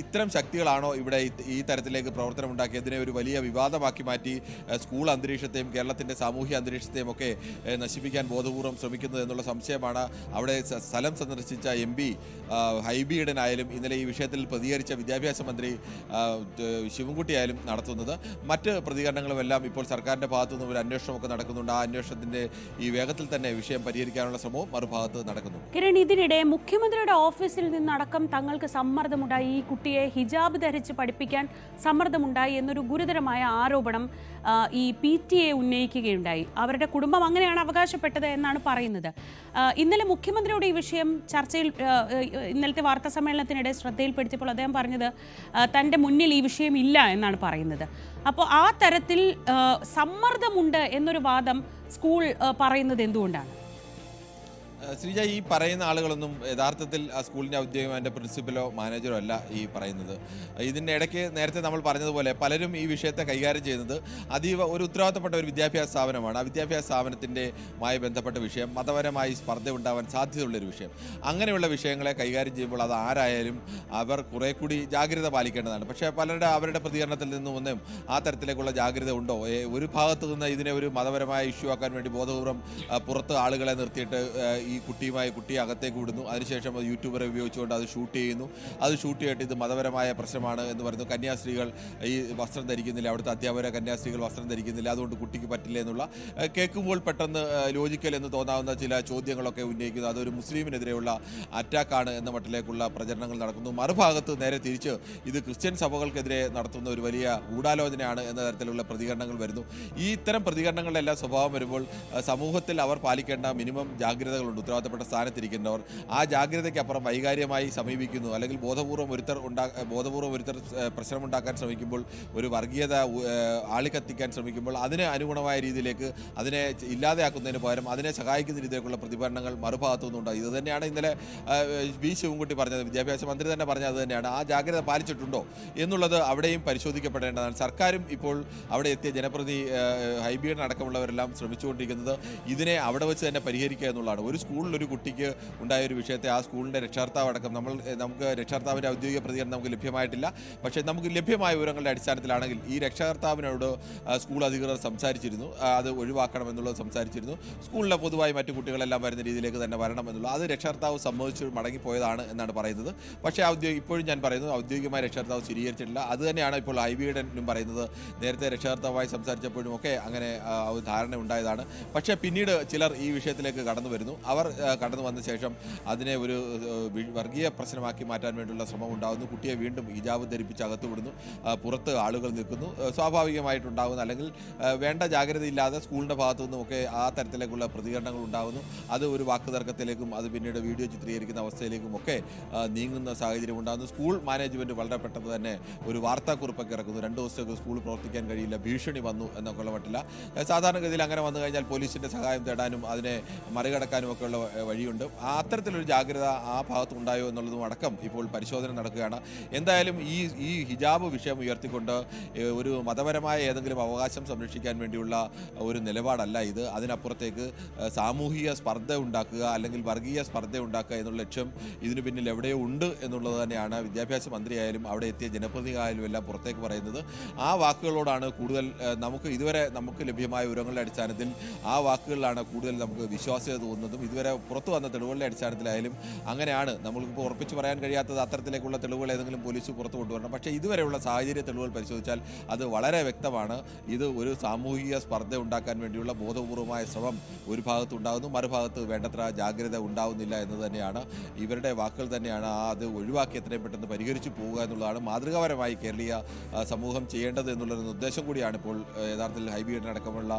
ഇത്തരം ശക്തികളാണോ ഇവിടെ ഈ തരത്തിലേക്ക് പ്രവർത്തനം ഉണ്ടാക്കി അതിനെ ഒരു വലിയ വിവാദമാക്കി മാറ്റി സ്കൂൾ അന്തരീക്ഷത്തെയും കേരളത്തിൻ്റെ സാമൂഹ്യ അന്തരീക്ഷത്തെയും ഒക്കെ നശിപ്പിക്കാൻ ബോധപൂർവം ശ്രമിക്കുന്നത് എന്നുള്ള സംശയമാണ് അവിടെ സ്ഥലം സന്ദർശിച്ച MP ഹൈബി ഈഡനായാലും ഇന്നലെ ഈ വിഷയത്തിൽ പ്രതികരിച്ച വിദ്യാഭ്യാസ മന്ത്രി ശിവൻകുട്ടിയായാലും നടത്തുന്നത്. മറ്റ് പ്രതികരണങ്ങളുമെല്ലാം ഇപ്പോൾ സർക്കാരിൻ്റെ ഭാഗത്തുനിന്ന് ഒരു അന്വേഷണമൊക്കെ നടക്കുന്നുണ്ട്. ആ അന്വേഷണത്തിൻ്റെ ഈ വേഗത്തിൽ തന്നെ വിഷയം പരിഹരിക്കാനുള്ള ശ്രമവും മറുഭാഗത്ത് നടക്കുന്നു. കിരൺ, ഇതിനിടെ മുഖ്യമന്ത്രിയുടെ ഓഫീസിൽ നിന്നടക്കം തങ്ങൾക്ക് സമ്മർദ്ദമുണ്ടായി, ഈ കുട്ടിയെ ഹിജാബ് ധരിച്ച് പഠിപ്പിക്കാൻ സമ്മർദ്ദമുണ്ടായി എന്നൊരു ഗുരുതരമായ ആരോപണം ഈ PTA ഉന്നയിക്കുകയുണ്ടായി. അവരുടെ കുടുംബം അങ്ങനെയാണ് അവകാശപ്പെട്ടത് എന്നാണ് പറയുന്നത്. ഇന്നലെ മുഖ്യമന്ത്രിയോട് ഈ വിഷയം ചർച്ചയിൽ ഇന്നലത്തെ വാർത്താ സമ്മേളനത്തിനിടെ ശ്രദ്ധയിൽപ്പെടുത്തിയപ്പോൾ അദ്ദേഹം പറഞ്ഞത് തൻ്റെ മുന്നിൽ ഈ വിഷയം ഇല്ല എന്നാണ് പറയുന്നത്. അപ്പോൾ ആ തരത്തിൽ സമ്മർദ്ദമുണ്ട് എന്നൊരു വാദം സ്കൂൾ പറയുന്നത് എന്തുകൊണ്ടാണ്? ശ്രീജ, ഈ പറയുന്ന ആളുകളൊന്നും യഥാർത്ഥത്തിൽ ആ സ്കൂളിൻ്റെ ഔദ്യോഗികമായ പ്രിൻസിപ്പലോ മാനേജറോ അല്ല ഈ പറയുന്നത്. ഇതിൻ്റെ ഇടയ്ക്ക് നേരത്തെ നമ്മൾ പറഞ്ഞതുപോലെ പലരും ഈ വിഷയത്തെ കൈകാര്യം ചെയ്യുന്നത് അതീവ ഒരു ഉത്തരവാദിത്തപ്പെട്ട ഒരു വിദ്യാഭ്യാസ സ്ഥാപനമാണ്. ആ വിദ്യാഭ്യാസ സ്ഥാപനത്തിൻ്റെമായി ബന്ധപ്പെട്ട വിഷയം മതപരമായി സ്പർദ്ധ ഉണ്ടാവാൻ സാധ്യതയുള്ളൊരു വിഷയം. അങ്ങനെയുള്ള വിഷയങ്ങളെ കൈകാര്യം ചെയ്യുമ്പോൾ അത് ആരായാലും അവർ കുറേ കൂടി ജാഗ്രത പാലിക്കേണ്ടതാണ്. പക്ഷേ അവരുടെ പ്രതികരണത്തിൽ നിന്നും ഒന്നും ആ തരത്തിലേക്കുള്ള ജാഗ്രത ഉണ്ടോ? ഒരു ഭാഗത്ത് നിന്ന് ഇതിനെ ഒരു മതപരമായ ഇഷ്യൂ ആക്കാൻ വേണ്ടി ബോധപൂർവം പുറത്ത് ആളുകളെ നിർത്തിയിട്ട് ഈ കുട്ടിയെ അകത്തേക്ക് വിടുന്നു. അതിനുശേഷം അത് യൂട്യൂബറെ ഉപയോഗിച്ചുകൊണ്ട് അത് ഷൂട്ട് ചെയ്യുന്നു. അത് ഷൂട്ട് ചെയ്തിട്ട് ഇത് മതപരമായ പ്രശ്നമാണ് എന്ന് പറയുന്നു. കന്യാസ്ത്രീകൾ ഈ വസ്ത്രം ധരിക്കുന്നില്ല, അവിടുത്തെ അധ്യാപക കന്യാസ്ത്രീകൾ വസ്ത്രം ധരിക്കുന്നില്ല, അതുകൊണ്ട് കുട്ടിക്ക് പറ്റില്ല എന്നുള്ള കേൾക്കുമ്പോൾ പെട്ടെന്ന് ലോജിക്കൽ എന്ന് തോന്നാവുന്ന ചില ചോദ്യങ്ങളൊക്കെ ഉന്നയിക്കുന്നു. അതൊരു മുസ്ലിമിനെതിരെയുള്ള അറ്റാക്കാണ് എന്ന മട്ടിലേക്കുള്ള പ്രചരണങ്ങൾ നടക്കുന്നു. മറുഭാഗത്ത് നേരെ തിരിച്ച് ഇത് ക്രിസ്ത്യൻ സഭകൾക്കെതിരെ നടത്തുന്ന ഒരു വലിയ ഗൂഢാലോചനയാണ് എന്ന തരത്തിലുള്ള പ്രതികരണങ്ങൾ വരുന്നു. ഈ ഇത്തരം പ്രതികരണങ്ങളിലെല്ലാം സ്വഭാവം വരുമ്പോൾ സമൂഹത്തിൽ അവർ പാലിക്കേണ്ട മിനിമം ജാഗ്രതകളുണ്ട്. ഉത്തരവാദിത്തപ്പെട്ട സ്ഥാനത്തിരിക്കുന്നവർ ആ ജാഗ്രതയ്ക്കപ്പുറം വൈകാര്യമായി സമീപിക്കുന്നു, അല്ലെങ്കിൽ ബോധപൂർവം ഒരുത്തർ പ്രശ്നമുണ്ടാക്കാൻ ശ്രമിക്കുമ്പോൾ, ഒരു വർഗീയത ആളിക്കത്തിക്കാൻ ശ്രമിക്കുമ്പോൾ അതിന് അനുഗുണമായ രീതിയിലേക്ക് അതിനെ ഇല്ലാതെയാക്കുന്നതിന് പകരം അതിനെ സഹായിക്കുന്ന രീതിയിലേക്കുള്ള പ്രതികരണങ്ങൾ മറുഭാഗത്തുനിന്നുണ്ടായി. ഇത് തന്നെയാണ് ഇന്നലെ ശിവൻകുട്ടി പറഞ്ഞത്, വിദ്യാഭ്യാസ മന്ത്രി തന്നെ പറഞ്ഞത് അത് തന്നെയാണ്. ആ ജാഗ്രത പാലിച്ചിട്ടുണ്ടോ എന്നുള്ളത് അവിടെയും പരിശോധിക്കപ്പെടേണ്ടതാണ്. സർക്കാരും ഇപ്പോൾ അവിടെ എത്തിയ ജനപ്രതിനിധി ഹൈബിയൻ അടക്കമുള്ളവരെല്ലാം ശ്രമിച്ചുകൊണ്ടിരിക്കുന്നത് ഇതിനെ അവിടെ വെച്ച് തന്നെ പരിഹരിക്കുക എന്നുള്ളതാണ്. ഒരു സ്കൂളിൽ ഒരു കുട്ടിക്ക് ഉണ്ടായ ഒരു വിഷയത്തെ ആ സ്കൂളിൻ്റെ രക്ഷകർത്താവ് അടക്കം നമുക്ക് രക്ഷകർത്താവിൻ്റെ ഔദ്യോഗിക പ്രതികരണം നമുക്ക് ലഭ്യമായിട്ടില്ല. പക്ഷേ നമുക്ക് ലഭ്യമായ വിവരങ്ങളുടെ അടിസ്ഥാനത്തിലാണെങ്കിൽ ഈ രക്ഷകർത്താവിനോട് സ്കൂൾ അധികൃതർ സംസാരിച്ചിരുന്നു, അത് ഒഴിവാക്കണമെന്നുള്ളത് സംസാരിച്ചിരുന്നു. സ്കൂളിലെ പൊതുവായി മറ്റു കുട്ടികളെല്ലാം വരുന്ന രീതിയിലേക്ക് തന്നെ വരണം എന്നുള്ളത് അത് രക്ഷകർത്താവ് സമ്മതിച്ച് മടങ്ങിപ്പോയതാണ് എന്നാണ് പറയുന്നത്. പക്ഷേ ഇപ്പോഴും ഞാൻ പറയുന്നു ഔദ്യോഗികമായ രക്ഷകർത്താവ് സ്ഥിരീകരിച്ചിട്ടില്ല. അത് തന്നെയാണ് ഇപ്പോൾ ഹൈബിയുടെനും പറയുന്നത്. നേരത്തെ രക്ഷകർത്താവുമായി സംസാരിച്ചപ്പോഴും ഒക്കെ അങ്ങനെ ധാരണ ഉണ്ടായതാണ്. പക്ഷേ പിന്നീട് ചിലർ ഈ വിഷയത്തിലേക്ക് കടന്നു വരുന്നു. അവർ കടന്നു വന്ന ശേഷം അതിനെ ഒരു വർഗീയ പ്രശ്നമാക്കി മാറ്റാൻ വേണ്ടിയുള്ള ശ്രമം ഉണ്ടാകുന്നു. കുട്ടിയെ വീണ്ടും ഹിജാബ് ധരിപ്പിച്ച് അകത്ത് വിടുന്നു, പുറത്ത് ആളുകൾ നിൽക്കുന്നു. സ്വാഭാവികമായിട്ടുണ്ടാകുന്ന അല്ലെങ്കിൽ വേണ്ട ജാഗ്രതയില്ലാതെ സ്കൂളിൻ്റെ ഭാഗത്തു നിന്നുമൊക്കെ ആ തരത്തിലേക്കുള്ള പ്രതികരണങ്ങൾ ഉണ്ടാകുന്നു. അത് ഒരു വാക്കുതർക്കത്തിലേക്കും അത് പിന്നീട് വീഡിയോ ചിത്രീകരിക്കുന്ന അവസ്ഥയിലേക്കും ഒക്കെ നീങ്ങുന്ന സാഹചര്യം ഉണ്ടാകുന്നു. സ്കൂൾ മാനേജ്മെൻറ്റ് വളരെ പെട്ടെന്ന് തന്നെ ഒരു വാർത്താക്കുറിപ്പൊക്കെ ഇറക്കുന്നു. 2 ദിവസത്തേക്ക് സ്കൂൾ പ്രവർത്തിക്കാൻ കഴിയില്ല, ഭീഷണി വന്നു എന്നൊക്കെയുള്ള മട്ടില്ല. സാധാരണഗതിയിൽ അങ്ങനെ വന്നു കഴിഞ്ഞാൽ പോലീസിൻ്റെ സഹായം തേടാനും അതിനെ മറികടക്കാനും ഒക്കെയുള്ള വഴിയുണ്ട്. അത്തരത്തിലൊരു ജാഗ്രത ആ ഭാഗത്ത് ഉണ്ടായോ എന്നുള്ളതും അടക്കം ഇപ്പോൾ പരിശോധന നടക്കുകയാണ്. എന്തായാലും ഈ ഹിജാബ് വിഷയം ഉയർത്തിക്കൊണ്ട് ഒരു മതപരമായ ഏതെങ്കിലും അവകാശം സംരക്ഷിക്കാൻ വേണ്ടിയുള്ള ഒരു നിലപാടല്ല ഇത്. അതിനപ്പുറത്തേക്ക് സാമൂഹിക സ്പർദ്ധ ഉണ്ടാക്കുക അല്ലെങ്കിൽ വർഗീയ സ്പർദ്ധ ഉണ്ടാക്കുക എന്നുള്ള ലക്ഷ്യം ഇതിനു പിന്നിൽ എവിടെയോ ഉണ്ട് എന്നുള്ളത് തന്നെയാണ് വിദ്യാഭ്യാസ മന്ത്രിയായാലും അവിടെ എത്തിയ ജനപ്രതിനിധിയായാലും എല്ലാം പുറത്തേക്ക് പറയുന്നത്. ആ വാക്കുകളോടാണ് കൂടുതൽ ഇതുവരെ നമുക്ക് ലഭ്യമായ വിവരങ്ങളുടെ അടിസ്ഥാനത്തിൽ ആ വാക്കുകളിലാണ് കൂടുതൽ നമുക്ക് വിശ്വാസ്യത തോന്നുന്നതും. ഇതുവരെ പുറത്തു വന്ന തെളിവുകളുടെ അടിസ്ഥാനത്തിലായാലും അങ്ങനെയാണ്. നമ്മൾക്കിപ്പോൾ ഉറപ്പിച്ച് പറയാൻ കഴിയാത്തത് അത്തരത്തിലേക്കുള്ള തെളിവുകൾ ഏതെങ്കിലും പോലീസ് പുറത്തു കൊണ്ടുവരണം. പക്ഷേ ഇതുവരെയുള്ള സാഹചര്യ തെളിവുകൾ പരിശോധിച്ചാൽ അത് വളരെ വ്യക്തമാണ്. ഇത് ഒരു സാമൂഹിക സ്പർദ്ധ ഉണ്ടാക്കാൻ വേണ്ടിയുള്ള ബോധപൂർവമായ ശ്രമം ഒരു ഭാഗത്തുണ്ടാകുന്നു, മറുഭാഗത്ത് വേണ്ടത്ര ജാഗ്രത ഉണ്ടാവുന്നില്ല എന്ന് തന്നെയാണ് ഇവരുടെ വാക്കുകൾ തന്നെയാണ്. അത് ഒഴിവാക്കി എത്രയും പെട്ടെന്ന് പരിഹരിച്ചു പോവുക എന്നുള്ളതാണ് മാതൃകാപരമായി കേരളീയ സമൂഹം ചെയ്യേണ്ടത് എന്നുള്ളൊരു നിർദ്ദേശം കൂടിയാണ് ഇപ്പോൾ യഥാർത്ഥത്തിൽ ഹൈബിയുടെ അടക്കമുള്ള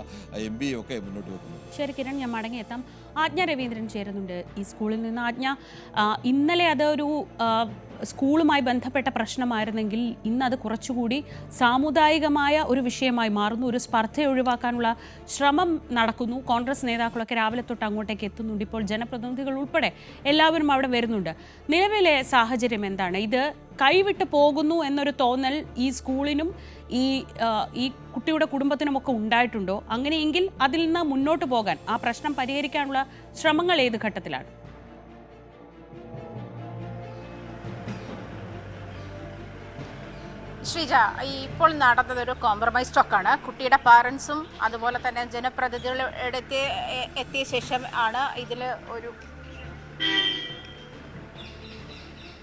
MP ഒക്കെ മുന്നോട്ട് വെക്കുന്നത്. ശരി കിരൺ, ഞാൻ മടങ്ങിയെത്താം. ആജ്ഞ രവീന്ദ്രൻ ചേരുന്നുണ്ട് ഈ സ്കൂളിൽ നിന്ന്. ആജ്ഞ, ഇന്നലെ അതൊരു സ്കൂളുമായി ബന്ധപ്പെട്ട പ്രശ്നമായിരുന്നെങ്കിൽ ഇന്നത് കുറച്ചുകൂടി സാമുദായികമായ ഒരു വിഷയമായി മാറുന്നു. ഒരു സ്പർദ്ധ ഒഴിവാക്കാനുള്ള ശ്രമം നടക്കുന്നു. കോൺഗ്രസ് നേതാക്കളൊക്കെ രാവിലെ തൊട്ട് അങ്ങോട്ടേക്ക് എത്തുന്നുണ്ട്. ഇപ്പോൾ ജനപ്രതിനിധികൾ ഉൾപ്പെടെ എല്ലാവരും അവിടെ വരുന്നുണ്ട്. നിലവിലെ സാഹചര്യം എന്താണ്? ഇത് കൈവിട്ട് പോകുന്നു എന്നൊരു തോന്നൽ ഈ സ്കൂളിനും ഈ കുട്ടിയുടെ കുടുംബത്തിനുമൊക്കെ ഉണ്ടായിട്ടുണ്ടോ? അങ്ങനെയെങ്കിൽ അതിൽ നിന്ന് മുന്നോട്ട് പോകാൻ, ആ പ്രശ്നം പരിഹരിക്കാനുള്ള ശ്രമങ്ങൾ ഏത് ഘട്ടത്തിലാണ്? ശ്രീജ, ഇപ്പോൾ നടന്നത് ഒരു കോംപ്രമൈസ് ടോക്കാണ്. കുട്ടിയുടെ പാരൻസും അതുപോലെ തന്നെ ജനപ്രതിനിധികൾ എത്തിയ ശേഷം ആണ് ഇതിൽ ഒരു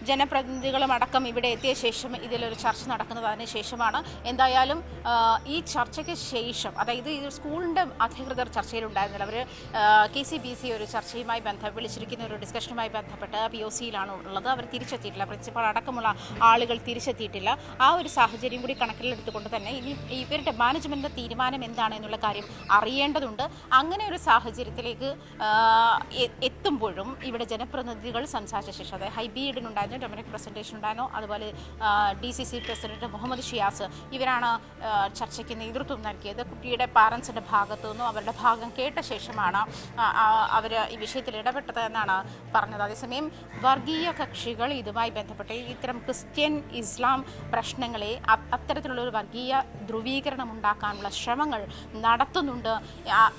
ജനപ്രതിനിധികളും അടക്കം ഇവിടെ എത്തിയ ശേഷം ഇതിലൊരു ചർച്ച നടക്കുന്നത്. അതിന് ശേഷമാണ് എന്തായാലും ഈ ചർച്ചയ്ക്ക് ശേഷം, അതായത് ഈ സ്കൂളിൻ്റെ അധികൃതർ ചർച്ചയിലുണ്ടായിരുന്നില്ല. അവർ KCBC ഒരു ചർച്ചയുമായി വിളിച്ചിരിക്കുന്ന ഒരു ഡിസ്കഷനുമായി ബന്ധപ്പെട്ട് POCയിലാണ് ഉള്ളത്. അവർ തിരിച്ചെത്തിയിട്ടില്ല, പ്രിൻസിപ്പൾ അടക്കമുള്ള ആളുകൾ തിരിച്ചെത്തിയിട്ടില്ല. ആ ഒരു സാഹചര്യം കൂടി കണക്കിലെടുത്തുകൊണ്ട് തന്നെ ഇനി ഇവരുടെ മാനേജ്മെൻറ്റിൻ്റെ തീരുമാനം എന്താണ് എന്നുള്ള കാര്യം അറിയേണ്ടതുണ്ട്. അങ്ങനെ ഒരു സാഹചര്യത്തിലേക്ക് എത്തുമ്പോഴും ഇവിടെ ജനപ്രതിനിധികൾ സംസാരിച്ച ശേഷം, അതായത് ഹൈബിയിഡിനുണ്ടായിരുന്നു, ഡൊമിനിക് പ്രസന്റേഷൻ ഉണ്ടായിരുന്നു, അതുപോലെ DCC പ്രസിഡന്റ് മുഹമ്മദ് ഷിയാസ്, ഇവരാണ് ചർച്ചയ്ക്ക് നേതൃത്വം നൽകിയത്. കുട്ടിയുടെ പാരൻസിന്റെ ഭാഗത്തു നിന്നും അവരുടെ ഭാഗം കേട്ട ശേഷമാണ് അവർ ഈ വിഷയത്തിൽ ഇടപെട്ടത് എന്നാണ് പറഞ്ഞത്. അതേസമയം വർഗീയ കക്ഷികൾ ഇതുമായി ബന്ധപ്പെട്ട് ഇത്തരം ക്രിസ്ത്യൻ ഇസ്ലാം പ്രശ്നങ്ങളെ അത്തരത്തിലുള്ള ഒരു വർഗീയ ധ്രുവീകരണം ഉണ്ടാക്കാനുള്ള ശ്രമങ്ങൾ നടത്തുന്നുണ്ട്.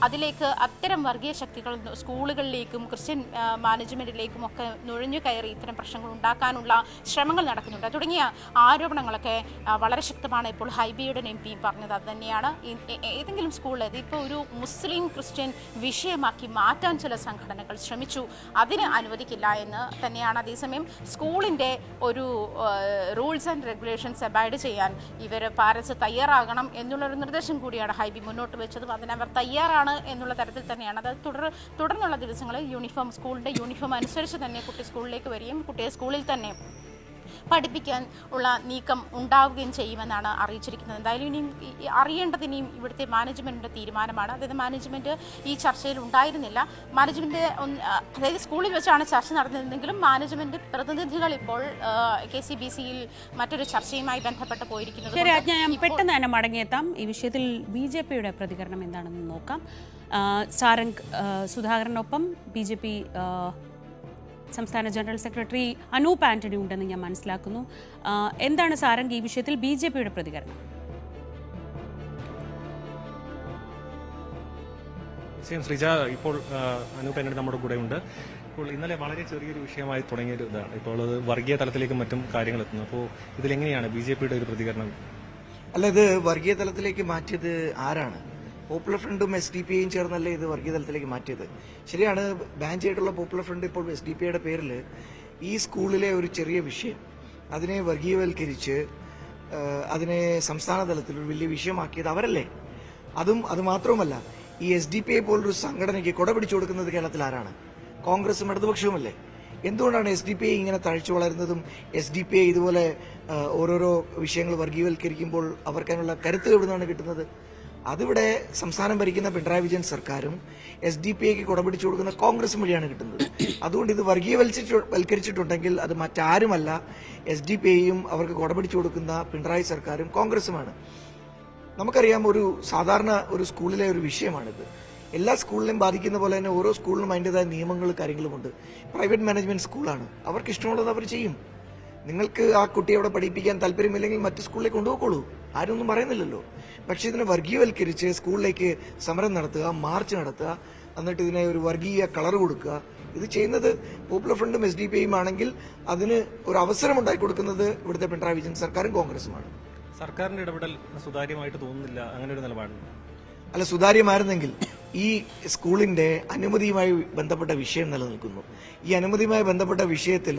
അതിലേക്ക് അത്തരം വർഗീയ ശക്തികൾ സ്കൂളുകളിലേക്കും ക്രിസ്ത്യൻ മാനേജ്മെന്റിലേക്കും ഒക്കെ നുഴഞ്ഞു കയറി ഇത്തരം പ്രശ്നങ്ങൾ ഉണ്ടാക്കാനുള്ള ശ്രമങ്ങൾ നടക്കുന്നുണ്ട് തുടങ്ങിയ ആരോപണങ്ങളൊക്കെ വളരെ ശക്തമാണ്. ഇപ്പോൾ ഹൈബിയുടെ MP പറഞ്ഞത് അത് തന്നെയാണ്. ഏതെങ്കിലും സ്കൂളിൽ ഇതിപ്പോൾ ഒരു മുസ്ലിം ക്രിസ്ത്യൻ വിഷയമാക്കി മാറ്റാൻ ചില സംഘടനകൾ ശ്രമിച്ചു, അതിന് അനുവദിക്കില്ല എന്ന് തന്നെയാണ്. അതേസമയം സ്കൂളിൻ്റെ ഒരു റൂൾസ് ആൻഡ് റെഗുലേഷൻസ് അബൈഡ് ചെയ്യാൻ ഇവർ പാരൻസ് തയ്യാറാകണം എന്നുള്ളൊരു നിർദ്ദേശം കൂടിയാണ് ഹൈബി മുന്നോട്ട് വെച്ചതും. അതിനവർ തയ്യാറാണ് എന്നുള്ള തരത്തിൽ തന്നെയാണ്. അത് തുടർന്നുള്ള ദിവസങ്ങളിൽ സ്കൂളിൻ്റെ യൂണിഫോം അനുസരിച്ച് തന്നെ കുട്ടി സ്കൂളിലേക്ക് വരികയും കുട്ടിയെ സ്കൂളിൽ തന്നെ പഠിപ്പിക്കാൻ ഉള്ള നീക്കം ഉണ്ടാവുകയും ചെയ്യുമെന്നാണ് അറിയിച്ചിരിക്കുന്നത്. എന്തായാലും ഇനിയും അറിയേണ്ടത് ഇനിയും ഇവിടുത്തെ മാനേജ്മെൻറ്റിൻ്റെ തീരുമാനമാണ്. അതായത് മാനേജ്മെൻറ്റ് ഈ ചർച്ചയിൽ ഉണ്ടായിരുന്നില്ല. മാനേജ്മെൻറ്റ് അതായത് സ്കൂളിൽ വെച്ചാണ് ചർച്ച നടന്നിരുന്നെങ്കിലും മാനേജ്മെൻറ്റ് പ്രതിനിധികൾ ഇപ്പോൾ KCBCയിൽ മറ്റൊരു ചർച്ചയുമായി ബന്ധപ്പെട്ട് പോയിരിക്കുന്നത്. ഞാൻ പെട്ടെന്ന് തന്നെ മടങ്ങിയെത്താം. ഈ വിഷയത്തിൽ BJPയുടെ പ്രതികരണം എന്താണെന്ന് നോക്കാം. സാരംഗ് സുധാകരനൊപ്പം BJP സംസ്ഥാന ജനറൽ സെക്രട്ടറി അനൂപ് ആന്റണി ഉണ്ടെന്ന് ഞാൻ മനസ്സിലാക്കുന്നു. എന്താണ് സാരംഗ് ഈ വിഷയത്തിൽ BJPയുടെ പ്രതികരണം? ശ്രീജ, ഇപ്പോൾ അനൂപ് ആന്റണി നമ്മുടെ കൂടെ ഉണ്ട്. ഇപ്പോൾ ഇന്നലെ വളരെ ചെറിയൊരു വിഷയമായി തുടങ്ങിയൊരു ഇതാണ്, ഇപ്പോൾ അത് വർഗീയ തലത്തിലേക്കും മറ്റും കാര്യങ്ങൾ എത്തുന്നു. അപ്പോൾ ഇതിലെങ്ങനെയാണ് BJPയുടെ ഒരു പ്രതികരണം? അല്ല, ഇത് വർഗീയ തലത്തിലേക്ക് മാറ്റിയത് ആരാണ്? പോപ്പുലർ ഫ്രണ്ടും SDPയും ചേർന്നല്ലേ ഇത് വർഗീയ തലത്തിലേക്ക് മാറ്റിയത്. ശരിയാണ്, ബാൻ ചെയ്തിട്ടുള്ള പോപ്പുലർ ഫ്രണ്ട് ഇപ്പോൾ SDPയുടെ പേരിൽ ഈ സ്കൂളിലെ ഒരു ചെറിയ വിഷയം അതിനെ വർഗീയവൽക്കരിച്ച് അതിനെ സംസ്ഥാന തലത്തിൽ ഒരു വലിയ വിഷയമാക്കിയത് അവരല്ലേ. അത് മാത്രവുമല്ല, ഈ SDPയെ പോലൊരു സംഘടനയ്ക്ക് കൊട പിടിച്ചു കൊടുക്കുന്നത് കേരളത്തിൽ ആരാണ്? കോൺഗ്രസും ഇടതുപക്ഷവുമല്ലേ. എന്തുകൊണ്ടാണ് SDPയെ ഇങ്ങനെ തഴച്ചു വളരുന്നതും SDPയെ ഇതുപോലെ ഓരോരോ വിഷയങ്ങൾ വർഗീയവൽക്കരിക്കുമ്പോൾ അവർക്കതിനുള്ള കരുത്ത് എവിടുന്നാണ് കിട്ടുന്നത്? അതിവിടെ സംസ്ഥാനം ഭരിക്കുന്ന പിണറായി വിജയൻ സർക്കാരും SDPയ്ക്ക് കൊടപിടിച്ചു കൊടുക്കുന്ന കോൺഗ്രസും വഴിയാണ് കിട്ടുന്നത്. അതുകൊണ്ട് ഇത് വർഗീയവൽക്കരിച്ചിട്ടുണ്ടെങ്കിൽ അത് മറ്റാരുമല്ല, SDPയും അവർക്ക് കൊടപിടിച്ചു കൊടുക്കുന്ന പിണറായി സർക്കാരും കോൺഗ്രസുമാണ്. നമുക്കറിയാം, ഒരു സാധാരണ ഒരു സ്കൂളിലെ ഒരു വിഷയമാണിത്. എല്ലാ സ്കൂളിനെയും ബാധിക്കുന്ന പോലെ തന്നെ ഓരോ സ്കൂളിനും അതിൻ്റെതായ നിയമങ്ങളും കാര്യങ്ങളുമുണ്ട്. പ്രൈവറ്റ് മാനേജ്മെന്റ് സ്കൂളാണ്, അവർക്ക് ഇഷ്ടമുള്ളത് അവർ ചെയ്യും. നിങ്ങൾക്ക് ആ കുട്ടിയെ അവിടെ പഠിപ്പിക്കാൻ താല്പര്യമില്ലെങ്കിൽ മറ്റു സ്കൂളിലേക്ക് കൊണ്ടുപോയിക്കോളൂ, ആരൊന്നും പറയുന്നില്ലല്ലോ. പക്ഷെ ഇതിനെ വർഗീയവൽക്കരിച്ച് സ്കൂളിലേക്ക് സമരം നടത്തുക, മാർച്ച് നടത്തുക, എന്നിട്ട് ഇതിനെ ഒരു വർഗീയ കളർ കൊടുക്കുക, ഇത് ചെയ്യുന്നത് പോപ്പുലർ ഫ്രണ്ടും SDPയും ആണെങ്കിൽ അതിന് ഒരു അവസരം ഉണ്ടാക്കി കൊടുക്കുന്നത് ഇവിടുത്തെ പിണറായി വിജയൻ സർക്കാരും കോൺഗ്രസുമാണ്. സർക്കാരിന്റെ ഇടപെടൽ സുതാര്യമായിട്ട് തോന്നുന്നില്ല, അങ്ങനെ ഒരു നിലപാടുണ്ട്. അല്ല, സുതാര്യമായിരുന്നെങ്കിൽ ഈ സ്കൂളിന്റെ അനുമതിയുമായി ബന്ധപ്പെട്ട വിഷയം നിലനിൽക്കുന്നു. ഈ അനുമതിയുമായി ബന്ധപ്പെട്ട വിഷയത്തിൽ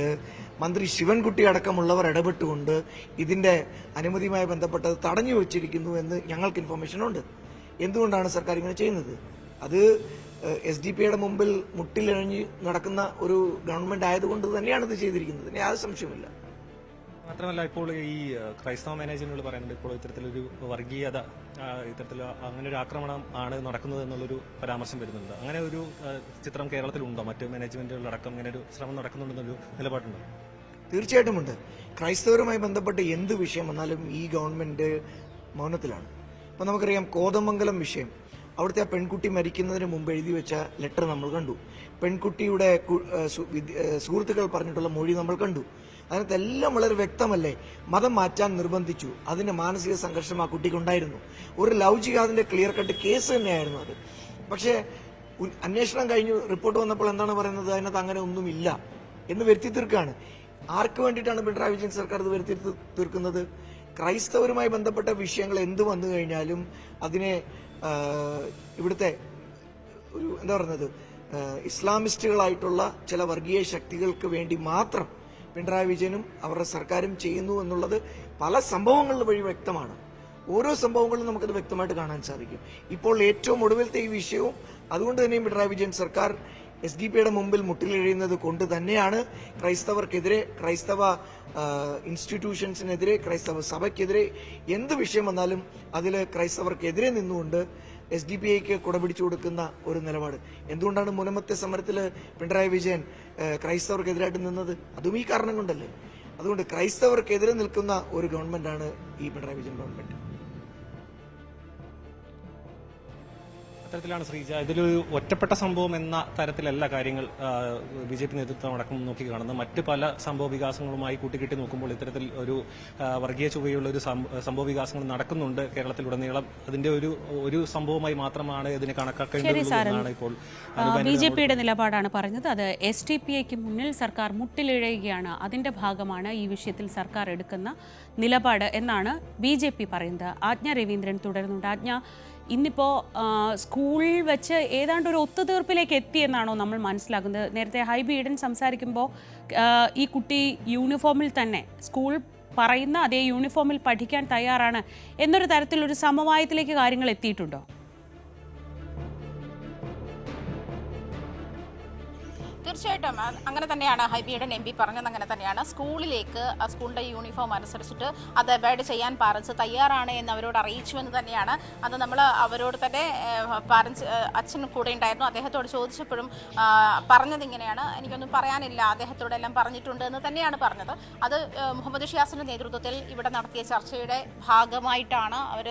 മന്ത്രി ശിവൻകുട്ടി അടക്കമുള്ളവർ ഇടപെട്ടുകൊണ്ട് ഇതിന്റെ അനുമതിയുമായി ബന്ധപ്പെട്ടത് തടഞ്ഞു വെച്ചിരിക്കുന്നു എന്ന് ഞങ്ങൾക്ക് ഇൻഫർമേഷൻ ഉണ്ട്. എന്തുകൊണ്ടാണ് സർക്കാർ ഇങ്ങനെ ചെയ്യുന്നത്? അത് SDPയുടെ മുമ്പിൽ മുട്ടിലിഴഞ്ഞ് നടക്കുന്ന ഒരു ഗവൺമെന്റ് ആയതുകൊണ്ട് തന്നെയാണ് ഇത് ചെയ്തിരിക്കുന്നത്, യാതൊരു സംശയമില്ല. മാത്രമല്ല, ഇപ്പോൾ ഈ ക്രൈസ്തവ മാനേജ്മെന്റുകൾ പറയുന്നുണ്ട് ഇപ്പോൾ ഇത്തരത്തിലൊരു വർഗീയത, ഇത്തരത്തിൽ അങ്ങനെ ഒരു ആക്രമണം ആണ് നടക്കുന്നത് എന്നുള്ളൊരു പരാമർശം വരുന്നുണ്ട്. അങ്ങനെ ഒരു ചിത്രം കേരളത്തിലുണ്ടോ? മറ്റ് മാനേജ്മെന്റുകളടക്കം ഇങ്ങനെ ഒരു ശ്രമം നടക്കുന്നുണ്ടെന്നൊരു നിലപാടുണ്ടോ? തീർച്ചയായിട്ടും ഉണ്ട്. ക്രൈസ്തവരുമായി ബന്ധപ്പെട്ട് എന്ത് വിഷയം വന്നാലും ഈ ഗവൺമെന്റ് മൗനത്തിലാണ്. ഇപ്പൊ നമുക്കറിയാം, കോതമംഗലം വിഷയം, അവിടുത്തെ ആ പെൺകുട്ടി മരിക്കുന്നതിന് മുമ്പ് എഴുതി വെച്ച ലെറ്റർ നമ്മൾ കണ്ടു. പെൺകുട്ടിയുടെ സുഹൃത്തുക്കൾ പറഞ്ഞിട്ടുള്ള മൊഴി നമ്മൾ കണ്ടു. അതിനകത്തെല്ലാം വളരെ വ്യക്തമല്ലേ, മതം മാറ്റാൻ നിർബന്ധിച്ചു, അതിന്റെ മാനസിക സംഘർഷം ആ കുട്ടിക്കുണ്ടായിരുന്നു. ഒരു ലവ് ജിഹാദിന്റെ ക്ലിയർ കട്ട് കേസ് തന്നെയായിരുന്നു അത്. പക്ഷേ അന്വേഷണം കഴിഞ്ഞു റിപ്പോർട്ട് വന്നപ്പോൾ എന്താണ് പറയുന്നത്? അതിനകത്ത് അങ്ങനെ ഒന്നുമില്ല എന്ന് വരുത്തി തീർക്കുകയാണ്. ആർക്ക് വേണ്ടിയിട്ടാണ് പിണറായി വിജയൻ സർക്കാർ ഇത് വരുത്തി തീർക്കുന്നത്? ക്രൈസ്തവരുമായി ബന്ധപ്പെട്ട വിഷയങ്ങൾ എന്ത് വന്നു കഴിഞ്ഞാലും അതിനെ ഇവിടുത്തെ ഒരു എന്താ പറയുന്നത് ഇസ്ലാമിസ്റ്റുകളായിട്ടുള്ള ചില വർഗീയ ശക്തികൾക്ക് വേണ്ടി മാത്രം പിണറായി വിജയനും അവരുടെ സർക്കാരും ചെയ്യുന്നു എന്നുള്ളത് പല സംഭവങ്ങൾ വഴി വ്യക്തമാണ്. ഓരോ സംഭവങ്ങളിലും നമുക്കത് വ്യക്തമായിട്ട് കാണാൻ സാധിക്കും. ഇപ്പോൾ ഏറ്റവും ഒടുവിലത്തെ ഈ വിഷയവും അതുകൊണ്ട് തന്നെയും പിണറായി വിജയൻ സർക്കാർ SDPയുടെ മുമ്പിൽ മുട്ടിലെഴിയുന്നത് കൊണ്ട് തന്നെയാണ് ക്രൈസ്തവർക്കെതിരെ, ക്രൈസ്തവ ഇൻസ്റ്റിറ്റ്യൂഷൻസിനെതിരെ, ക്രൈസ്തവ സഭയ്ക്കെതിരെ എന്ത് വിഷയം വന്നാലും അതിൽ ക്രൈസ്തവർക്കെതിരെ നിന്നുകൊണ്ട് SDPIക്ക് കുടപിടിച്ചു കൊടുക്കുന്ന ഒരു നിലപാട്. എന്തുകൊണ്ടാണ് മുനമ്പത്തെ സമരത്തിൽ പിണറായി വിജയൻ ക്രൈസ്തവർക്കെതിരായിട്ട് നിന്നത്? അതും ഈ കാരണം കൊണ്ടല്ലേ. അതുകൊണ്ട് ക്രൈസ്തവർക്കെതിരെ നിൽക്കുന്ന ഒരു ഗവൺമെന്റാണ് ഈ പിണറായി വിജയൻ ഗവൺമെന്റ്. അത്തരത്തിലാണ് ശ്രീജ, ഇതിലൊരു ഒറ്റപ്പെട്ട സംഭവം എന്ന തരത്തിലല്ല കാര്യങ്ങൾ BJP നേതൃത്വം അടക്കം നോക്കി കാണുന്നത്. മറ്റ് പല സംഭവ വികാസങ്ങളുമായി കൂട്ടിക്കെട്ടി നോക്കുമ്പോൾ ഇത്തരത്തിൽ ഒരു വർഗീയ ചുവയുള്ള ഒരു സംഭവ വികാസങ്ങൾ നടക്കുന്നുണ്ട് കേരളത്തിലുടനീളം. അതിന്റെ ഒരു സംഭവമായി മാത്രമാണ് ഇതിനെ കണക്കാക്കേണ്ടതെന്നാണ് ഇപ്പോൾ BJPയുടെ നിലപാടാണ് പറഞ്ഞത്. അത് SDPIക്ക് മുന്നിൽ സർക്കാർ മുട്ടിലിഴയുകയാണ്, അതിന്റെ ഭാഗമാണ് ഈ വിഷയത്തിൽ സർക്കാർ എടുക്കുന്ന നിലപാട് എന്നാണ് BJP പറയുന്നത്. ആജ്ഞ രവീന്ദ്രൻ തുടരുന്നുണ്ട്. ആജ്ഞ, ഇന്നിപ്പോൾ സ്കൂളിൽ വെച്ച് ഏതാണ്ട് ഒരു ഒത്തുതീർപ്പിലേക്ക് എത്തിയെന്നാണോ നമ്മൾ മനസ്സിലാക്കുന്നത്? നേരത്തെ ഹൈബി ഈഡൻ സംസാരിക്കുമ്പോൾ ഈ കുട്ടി യൂണിഫോമിൽ തന്നെ, സ്കൂൾ പറയുന്ന അതേ യൂണിഫോമിൽ പഠിക്കാൻ തയ്യാറാണ് എന്നൊരു തരത്തിലൊരു സമവായത്തിലേക്ക് കാര്യങ്ങൾ എത്തിയിട്ടുണ്ടോ? തീർച്ചയായിട്ടും അങ്ങനെ തന്നെയാണ് ഹൈബിയുടെ MP പറഞ്ഞത്. അങ്ങനെ തന്നെയാണ്. സ്കൂളിലേക്ക് സ്കൂളിന്റെ യൂണിഫോം അനുസരിച്ചിട്ട് അത് അബൈഡ് ചെയ്യാൻ പാരൻസ് തയ്യാറാണ് എന്ന് അവരോട് അറിയിച്ചുവെന്ന് തന്നെയാണ്. അത് നമ്മൾ അവരോട് തന്നെ പാരൻസ് അച്ഛൻ കൂടെ ഉണ്ടായിരുന്നു, അദ്ദേഹത്തോട് ചോദിച്ചപ്പോഴും പറഞ്ഞത് ഇങ്ങനെയാണ്, എനിക്കൊന്നും പറയാനില്ല, അദ്ദേഹത്തോടെല്ലാം പറഞ്ഞിട്ടുണ്ട് എന്ന് തന്നെയാണ് പറഞ്ഞത്. അത് മുഹമ്മദ് ഷിയാസിന്റെ നേതൃത്വത്തിൽ ഇവിടെ നടത്തിയ ചർച്ചയുടെ ഭാഗമായിട്ടാണ് അവർ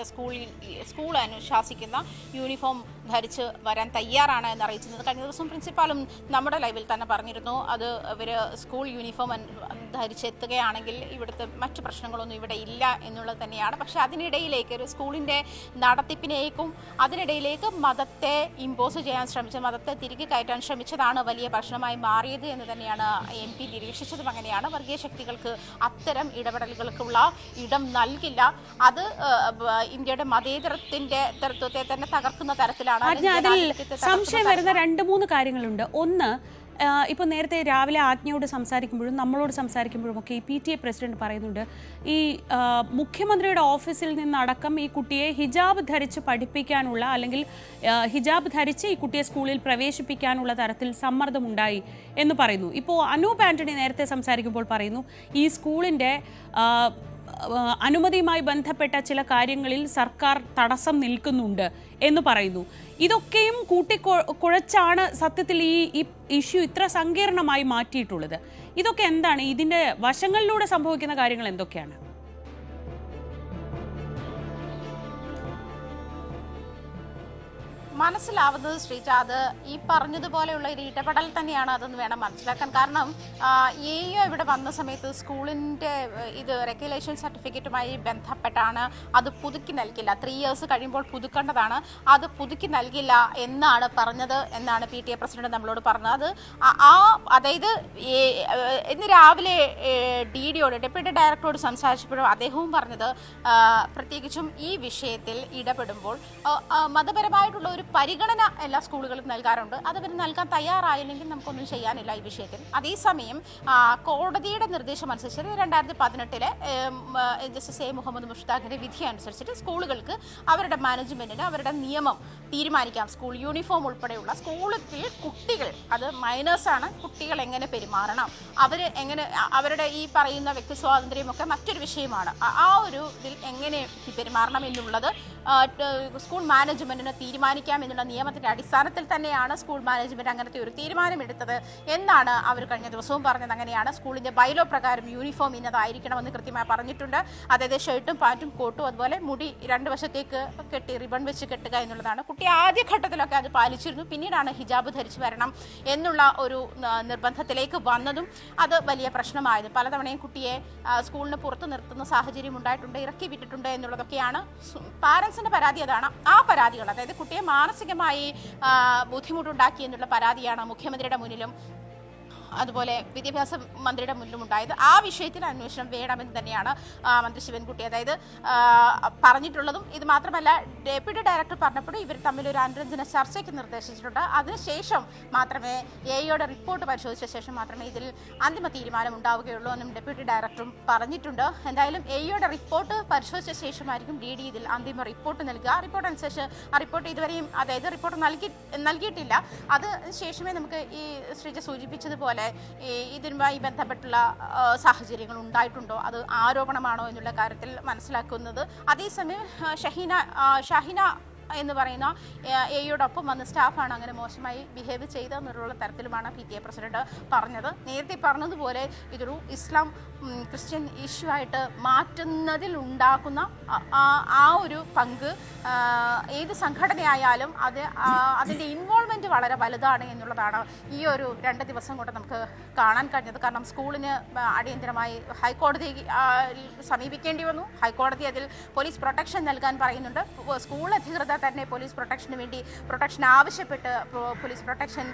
സ്കൂൾ അനുശാസിക്കുന്ന യൂണിഫോം ധരിച്ച് വരാൻ തയ്യാറാണ് എന്ന് അറിയിച്ചത്. കഴിഞ്ഞ ദിവസം പ്രിൻസിപ്പാളും നമ്മുടെ ലൈവിൽ തന്നെ പറഞ്ഞിരുന്നു, അത് ഇവർ സ്കൂൾ യൂണിഫോം ധരിച്ചെത്തുകയാണെങ്കിൽ ഇവിടുത്തെ മറ്റു പ്രശ്നങ്ങളൊന്നും ഇവിടെ ഇല്ല എന്നുള്ളത് തന്നെയാണ്. പക്ഷെ അതിനിടയിലേക്ക് ഒരു സ്കൂളിൻ്റെ നടത്തിപ്പിനേക്കും അതിനിടയിലേക്ക് മതത്തെ ഇമ്പോസ് ചെയ്യാൻ ശ്രമിച്ച, മതത്തെ തിരികെ കയറ്റാൻ ശ്രമിച്ചതാണ് വലിയ പ്രശ്നമായി മാറിയത് എന്ന് തന്നെയാണ് MP നിരീക്ഷിച്ചതും. അങ്ങനെയാണ് വർഗീയ ശക്തികൾക്ക് അത്തരം ഇടപെടലുകൾക്കുള്ള ഇടം നൽകില്ല. അത് ഇന്ത്യയുടെ മതേതരത്തിന്റെ തത്വത്തെ തന്നെ തകർക്കുന്ന തരത്തിലാണ്. അതിൽ സംശയം വരുന്ന 2-3 കാര്യങ്ങളുണ്ട്. ഒന്ന്, ഇപ്പോൾ നേരത്തെ രാവിലെ ആജ്ഞയോട് സംസാരിക്കുമ്പോഴും നമ്മളോട് സംസാരിക്കുമ്പോഴും ഒക്കെ ഈ PTA പ്രസിഡന്റ് പറയുന്നുണ്ട്, ഈ മുഖ്യമന്ത്രിയുടെ ഓഫീസിൽ നിന്നടക്കം ഈ കുട്ടിയെ ഹിജാബ് ധരിച്ച് പഠിപ്പിക്കാനുള്ള, അല്ലെങ്കിൽ ഹിജാബ് ധരിച്ച് ഈ കുട്ടിയെ സ്കൂളിൽ പ്രവേശിപ്പിക്കാനുള്ള തരത്തിൽ സമ്മർദ്ദമുണ്ടായി എന്ന് പറയുന്നു. ഇപ്പോൾ അനൂപ് ആന്റണി നേരത്തെ സംസാരിക്കുമ്പോൾ പറയുന്നു, ഈ സ്കൂളിൻ്റെ അനുമതിയുമായി ബന്ധപ്പെട്ട ചില കാര്യങ്ങളിൽ സർക്കാർ തടസ്സം നിൽക്കുന്നുണ്ട് എന്ന് പറയുന്നു. ഇതൊക്കെയും കൂട്ടിക്കുഴച്ചാണ് സത്യത്തിൽ ഈ ഇഷ്യൂ ഇത്ര സങ്കീർണമായി മാറ്റിയിട്ടുള്ളത്. ഇതൊക്കെ എന്താണ്? ഇതിൻ്റെ വശങ്ങളിലൂടെ സംഭവിക്കുന്ന കാര്യങ്ങൾ എന്തൊക്കെയാണ്? മനസ്സിലാവുന്നത് ശ്രീജ, അത് ഈ പറഞ്ഞതുപോലെയുള്ള ഒരു ഇടപെടൽ തന്നെയാണ് അതെന്ന് വേണം മനസ്സിലാക്കാൻ. കാരണം AO ഇവിടെ വന്ന സമയത്ത് സ്കൂളിൻ്റെ ഇത് റെഗുലേഷൻ സർട്ടിഫിക്കറ്റുമായി ബന്ധപ്പെട്ടാണ് അത് പുതുക്കി നൽകില്ല, 3 years കഴിയുമ്പോൾ പുതുക്കേണ്ടതാണ്, അത് പുതുക്കി നൽകില്ല എന്നാണ് പറഞ്ഞത് എന്നാണ് PTA പ്രസിഡന്റ് നമ്മളോട് പറഞ്ഞത്. അതായത് ഇന്ന് രാവിലെ DDയോട്, ഡെപ്യൂട്ടി ഡയറക്ടറോട് സംസാരിച്ചപ്പോഴും അദ്ദേഹവും പറഞ്ഞത്, പ്രത്യേകിച്ചും ഈ വിഷയത്തിൽ ഇടപെടുമ്പോൾ മതപരമായിട്ടുള്ള ഒരു പരിഗണന എല്ലാ സ്കൂളുകളും നൽകാറുണ്ട്. അതവർ നൽകാൻ തയ്യാറായില്ലെങ്കിൽ നമുക്കൊന്നും ചെയ്യാനില്ല ഈ വിഷയത്തിൽ. അതേസമയം കോടതിയുടെ നിർദ്ദേശം അനുസരിച്ച് 2018 ജസ്റ്റിസ് A മുഹമ്മദ് മുഷ്താഖിന്റെ വിധി അനുസരിച്ചിട്ട് സ്കൂളുകൾക്ക് അവരുടെ മാനേജ്മെന്റിന് അവരുടെ നിയമം തീരുമാനിക്കാം. സ്കൂൾ യൂണിഫോം ഉൾപ്പെടെയുള്ള സ്കൂളിൽ കുട്ടികൾ, അത് മൈനേഴ്സാണ്, കുട്ടികൾ എങ്ങനെ പെരുമാറണം, അവർ എങ്ങനെ, അവരുടെ ഈ പറയുന്ന വ്യക്തി സ്വാതന്ത്ര്യമൊക്കെ മറ്റൊരു വിഷയമാണ്. ആ ഒരു ഇതിൽ എങ്ങനെ പെരുമാറണം എന്നുള്ളത് സ്കൂൾ മാനേജ്മെന്റിന് തീരുമാനിക്കാം എന്നുള്ള നിയമത്തിന്റെ അടിസ്ഥാനത്തിൽ തന്നെയാണ് സ്കൂൾ മാനേജ്മെന്റ് അങ്ങനത്തെ ഒരു തീരുമാനമെടുത്തത് എന്നാണ് അവർ കഴിഞ്ഞ ദിവസവും പറഞ്ഞത്. അങ്ങനെയാണ് സ്കൂളിന്റെ ബൈലോ പ്രകാരം യൂണിഫോം ഇന്നതായിരിക്കണമെന്ന് കൃത്യമായി പറഞ്ഞിട്ടുണ്ട്. അതായത് ഷർട്ടും പാന്റും കോട്ടും അതുപോലെ മുടി 2 വശത്തേക്ക് കെട്ടി റിബൺ വെച്ച് കെട്ടുക എന്നുള്ളതാണ്. കുട്ടി ആദ്യഘട്ടത്തിലൊക്കെ അത് പാലിച്ചിരുന്നു, പിന്നീടാണ് ഹിജാബ് ധരിച്ചു വരണം എന്നുള്ള ഒരു നിർബന്ധത്തിലേക്ക് വന്നതും അത് വലിയ പ്രശ്നമായത്. പലതവണയും കുട്ടിയെ സ്കൂളിന് പുറത്ത് നിർത്തുന്ന സാഹചര്യം ഉണ്ടായിട്ടുണ്ട്, ഇറക്കി വിട്ടിട്ടുണ്ട് എന്നുള്ളതൊക്കെയാണ് പാരൻസിന്റെ പരാതി. അതാണ് ആ പരാതികൾ, അതായത് കുട്ടിയെ മാനസികമായി ബുദ്ധിമുട്ടുണ്ടാക്കി എന്നുള്ള പരാതിയാണ് മുഖ്യമന്ത്രിയുടെ മുന്നിലും അതുപോലെ വിദ്യാഭ്യാസ മന്ത്രിയുടെ മുന്നിലും ഉണ്ടായത്. ആ വിഷയത്തിൽ അന്വേഷണം വേണമെന്ന് തന്നെയാണ് മന്ത്രി ശിവൻകുട്ടി അതായത് പറഞ്ഞിട്ടുള്ളതും. ഇത് മാത്രമല്ല, ഡെപ്യൂട്ടി ഡയറക്ടർ പറഞ്ഞപ്പോൾ ഇവർ തമ്മിൽ ഒരു അനുരഞ്ജന ചർച്ചയ്ക്ക് നിർദ്ദേശിച്ചിട്ടുണ്ട്. അതിനുശേഷം മാത്രമേ എയുടെ റിപ്പോർട്ട് പരിശോധിച്ച ശേഷം മാത്രമേ ഇതിൽ അന്തിമ തീരുമാനം ഉണ്ടാവുകയുള്ളൂ എന്നും ഡെപ്യൂട്ടി ഡയറക്ടറും പറഞ്ഞിട്ടുണ്ട്. എന്തായാലും എയുടെ റിപ്പോർട്ട് പരിശോധിച്ച ശേഷമായിരിക്കും DD ഇതിൽ അന്തിമ റിപ്പോർട്ട് നൽകുക. ആ റിപ്പോർട്ട് അനുസരിച്ച് ആ റിപ്പോർട്ട് ഇതുവരെയും അതായത് റിപ്പോർട്ട് നൽകിയിട്ടില്ല. അത് ശേഷമേ നമുക്ക് ഈ ശ്രീജ സൂചിപ്പിച്ചതുപോലെ ഇതിനുമായി ബന്ധപ്പെട്ടുള്ള സാഹചര്യങ്ങൾ ഉണ്ടായിട്ടുണ്ടോ, അത് ആരോപണമാണോ എന്നുള്ള കാര്യത്തിൽ മനസ്സിലാക്കുന്നത്. അതേസമയം ഷഹീന എന്ന് പറയുന്ന എയോടൊപ്പം വന്ന സ്റ്റാഫാണ് അങ്ങനെ മോശമായി ബിഹേവ് ചെയ്തെന്നുള്ള തരത്തിലുമാണ് PTA പ്രസിഡന്റ് പറഞ്ഞത്. നേരത്തെ പറഞ്ഞതുപോലെ ഇതൊരു ഇസ്ലാം ക്രിസ്ത്യൻ ഇഷ്യൂ ആയിട്ട് മാറ്റുന്നതിൽ ഉണ്ടാക്കുന്ന ആ ഒരു പങ്ക് ഏത് സംഘടനയായാലും അതിൻ്റെ ഇൻവോൾവ്മെൻറ്റ് വളരെ വലുതാണ് എന്നുള്ളതാണ് ഈ ഒരു 2 ദിവസം കൊണ്ട് നമുക്ക് കാണാൻ കഴിഞ്ഞത്. കാരണം സ്കൂളിന് അടിയന്തരമായി ഹൈക്കോടതി സമീപിക്കേണ്ടി വന്നു. ഹൈക്കോടതി അതിൽ പോലീസ് പ്രൊട്ടക്ഷൻ നൽകാൻ പറയുന്നുണ്ട്. സ്കൂൾ അധികൃതർ തന്നെ പോലീസ് പ്രൊട്ടക്ഷന് വേണ്ടി പ്രൊട്ടക്ഷൻ ആവശ്യപ്പെട്ട് പോലീസ് പ്രൊട്ടക്ഷൻ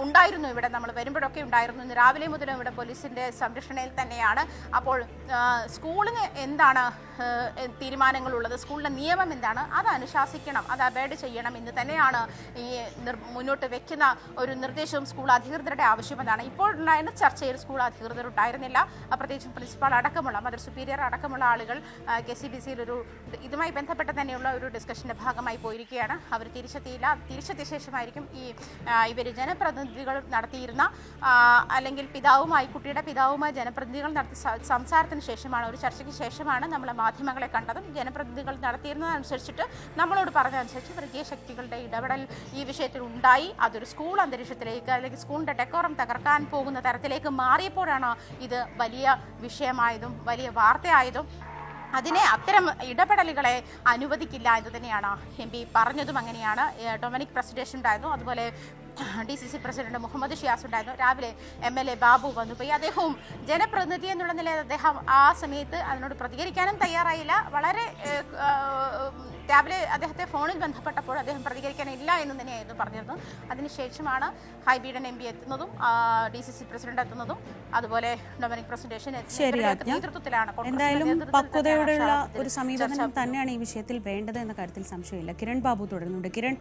ഉണ്ടായിരുന്നു. ഇവിടെ നമ്മൾ വരുമ്പോഴൊക്കെ ഉണ്ടായിരുന്നു. ഇന്ന് രാവിലെ മുതലും ഇവിടെ പോലീസിൻ്റെ സംരക്ഷണയിൽ തന്നെയാണ്. അപ്പോൾ സ്കൂളിന് എന്താണ് തീരുമാനങ്ങളുള്ളത്, സ്കൂളിൻ്റെ നിയമം എന്താണ്, അത് അനുശാസിക്കണം, അത് അബൈഡ് ചെയ്യണം എന്ന് തന്നെയാണ് ഈ മുന്നോട്ട് വെക്കുന്ന ഒരു നിർദ്ദേശവും സ്കൂൾ അധികൃതരുടെ ആവശ്യമെന്നാണ്. ഇപ്പോൾ ഉണ്ടായിരുന്ന ചർച്ചയിൽ സ്കൂൾ അധികൃതർ ഉണ്ടായിരുന്നില്ല. പ്രത്യേകിച്ചും പ്രിൻസിപ്പാൾ അടക്കമുള്ള മദർ സുപ്പീരിയർ അടക്കമുള്ള ആളുകൾ KCBCയിൽ ഇതുമായി ബന്ധപ്പെട്ട് തന്നെയുള്ള ഒരു ഡിസ്കഷൻ്റെ ഭാഗമായി പോയിരിക്കുകയാണ്. അവർ തിരിച്ചെത്തിയ ശേഷമായിരിക്കും ഇവർ ജനപ്രതിനിധികൾ നടത്തിയിരുന്ന അല്ലെങ്കിൽ കുട്ടിയുടെ പിതാവുമായി ജനപ്രതിനിധികൾ നടത്തിയ സംസാരത്തിന് ശേഷമാണ്, ഒരു ചർച്ചയ്ക്ക് ശേഷമാണ് നമ്മൾ മാധ്യമങ്ങളെ കണ്ടതും. ജനപ്രതിനിധികൾ നടത്തിയിരുന്നതനുസരിച്ചിട്ട് നമ്മളോട് പറഞ്ഞതനുസരിച്ച് വർഗീയ ശക്തികളുടെ ഇടപെടൽ ഈ വിഷയത്തിൽ ഉണ്ടായി. അതൊരു സ്കൂൾ അന്തരീക്ഷത്തിലേക്ക് അല്ലെങ്കിൽ സ്കൂളിൻ്റെ ഡെക്കോറം തകർക്കാൻ പോകുന്ന തരത്തിലേക്ക് മാറിയപ്പോഴാണ് ഇത് വലിയ വിഷയമായതും വലിയ വാർത്തയായതും. അതിനെ അത്തരം ഇടപെടലുകളെ അനുവദിക്കില്ല എന്ന് തന്നെയാണ് MP പറഞ്ഞതും. അങ്ങനെയാണ്. ഡൊമിനിക് പ്രസിഡന്റ് ഉണ്ടായിരുന്നു, അതുപോലെ DCC പ്രസിഡന്റ് മുഹമ്മദ് ഷിയാസ് ഉണ്ടായിരുന്നു. രാവിലെ MLA ബാബു വന്നുപോയി. അദ്ദേഹവും ജനപ്രതിനിധി എന്നുള്ള നിലയിൽ അദ്ദേഹം ആ സമയത്ത് അതിനോട് പ്രതികരിക്കാനും തയ്യാറായില്ല. വളരെ രാവിലെ അദ്ദേഹത്തെ ഫോണിൽ ബന്ധപ്പെട്ടപ്പോൾ അദ്ദേഹം പ്രതികരിക്കാനില്ല എന്ന് തന്നെയായിരുന്നു പറഞ്ഞിരുന്നത്. അതിനുശേഷമാണ് ഹൈബീഡൻ MP എത്തുന്നതും DCC പ്രസിഡന്റ് എത്തുന്നതും അതുപോലെ ഡൊമിനിക് പ്രസിഡന്റേഷൻ നേതൃത്വത്തിലാണ്. എന്തായാലും പക്വതയോടെയുള്ള ഒരു സമീപനം തന്നെയാണ് ഈ വിഷയത്തിൽ വേണ്ടത് എന്ന കാര്യത്തിൽ സംശയമില്ല. കിരൺ ബാബു തുടരുന്നുണ്ട്. കിരൺ,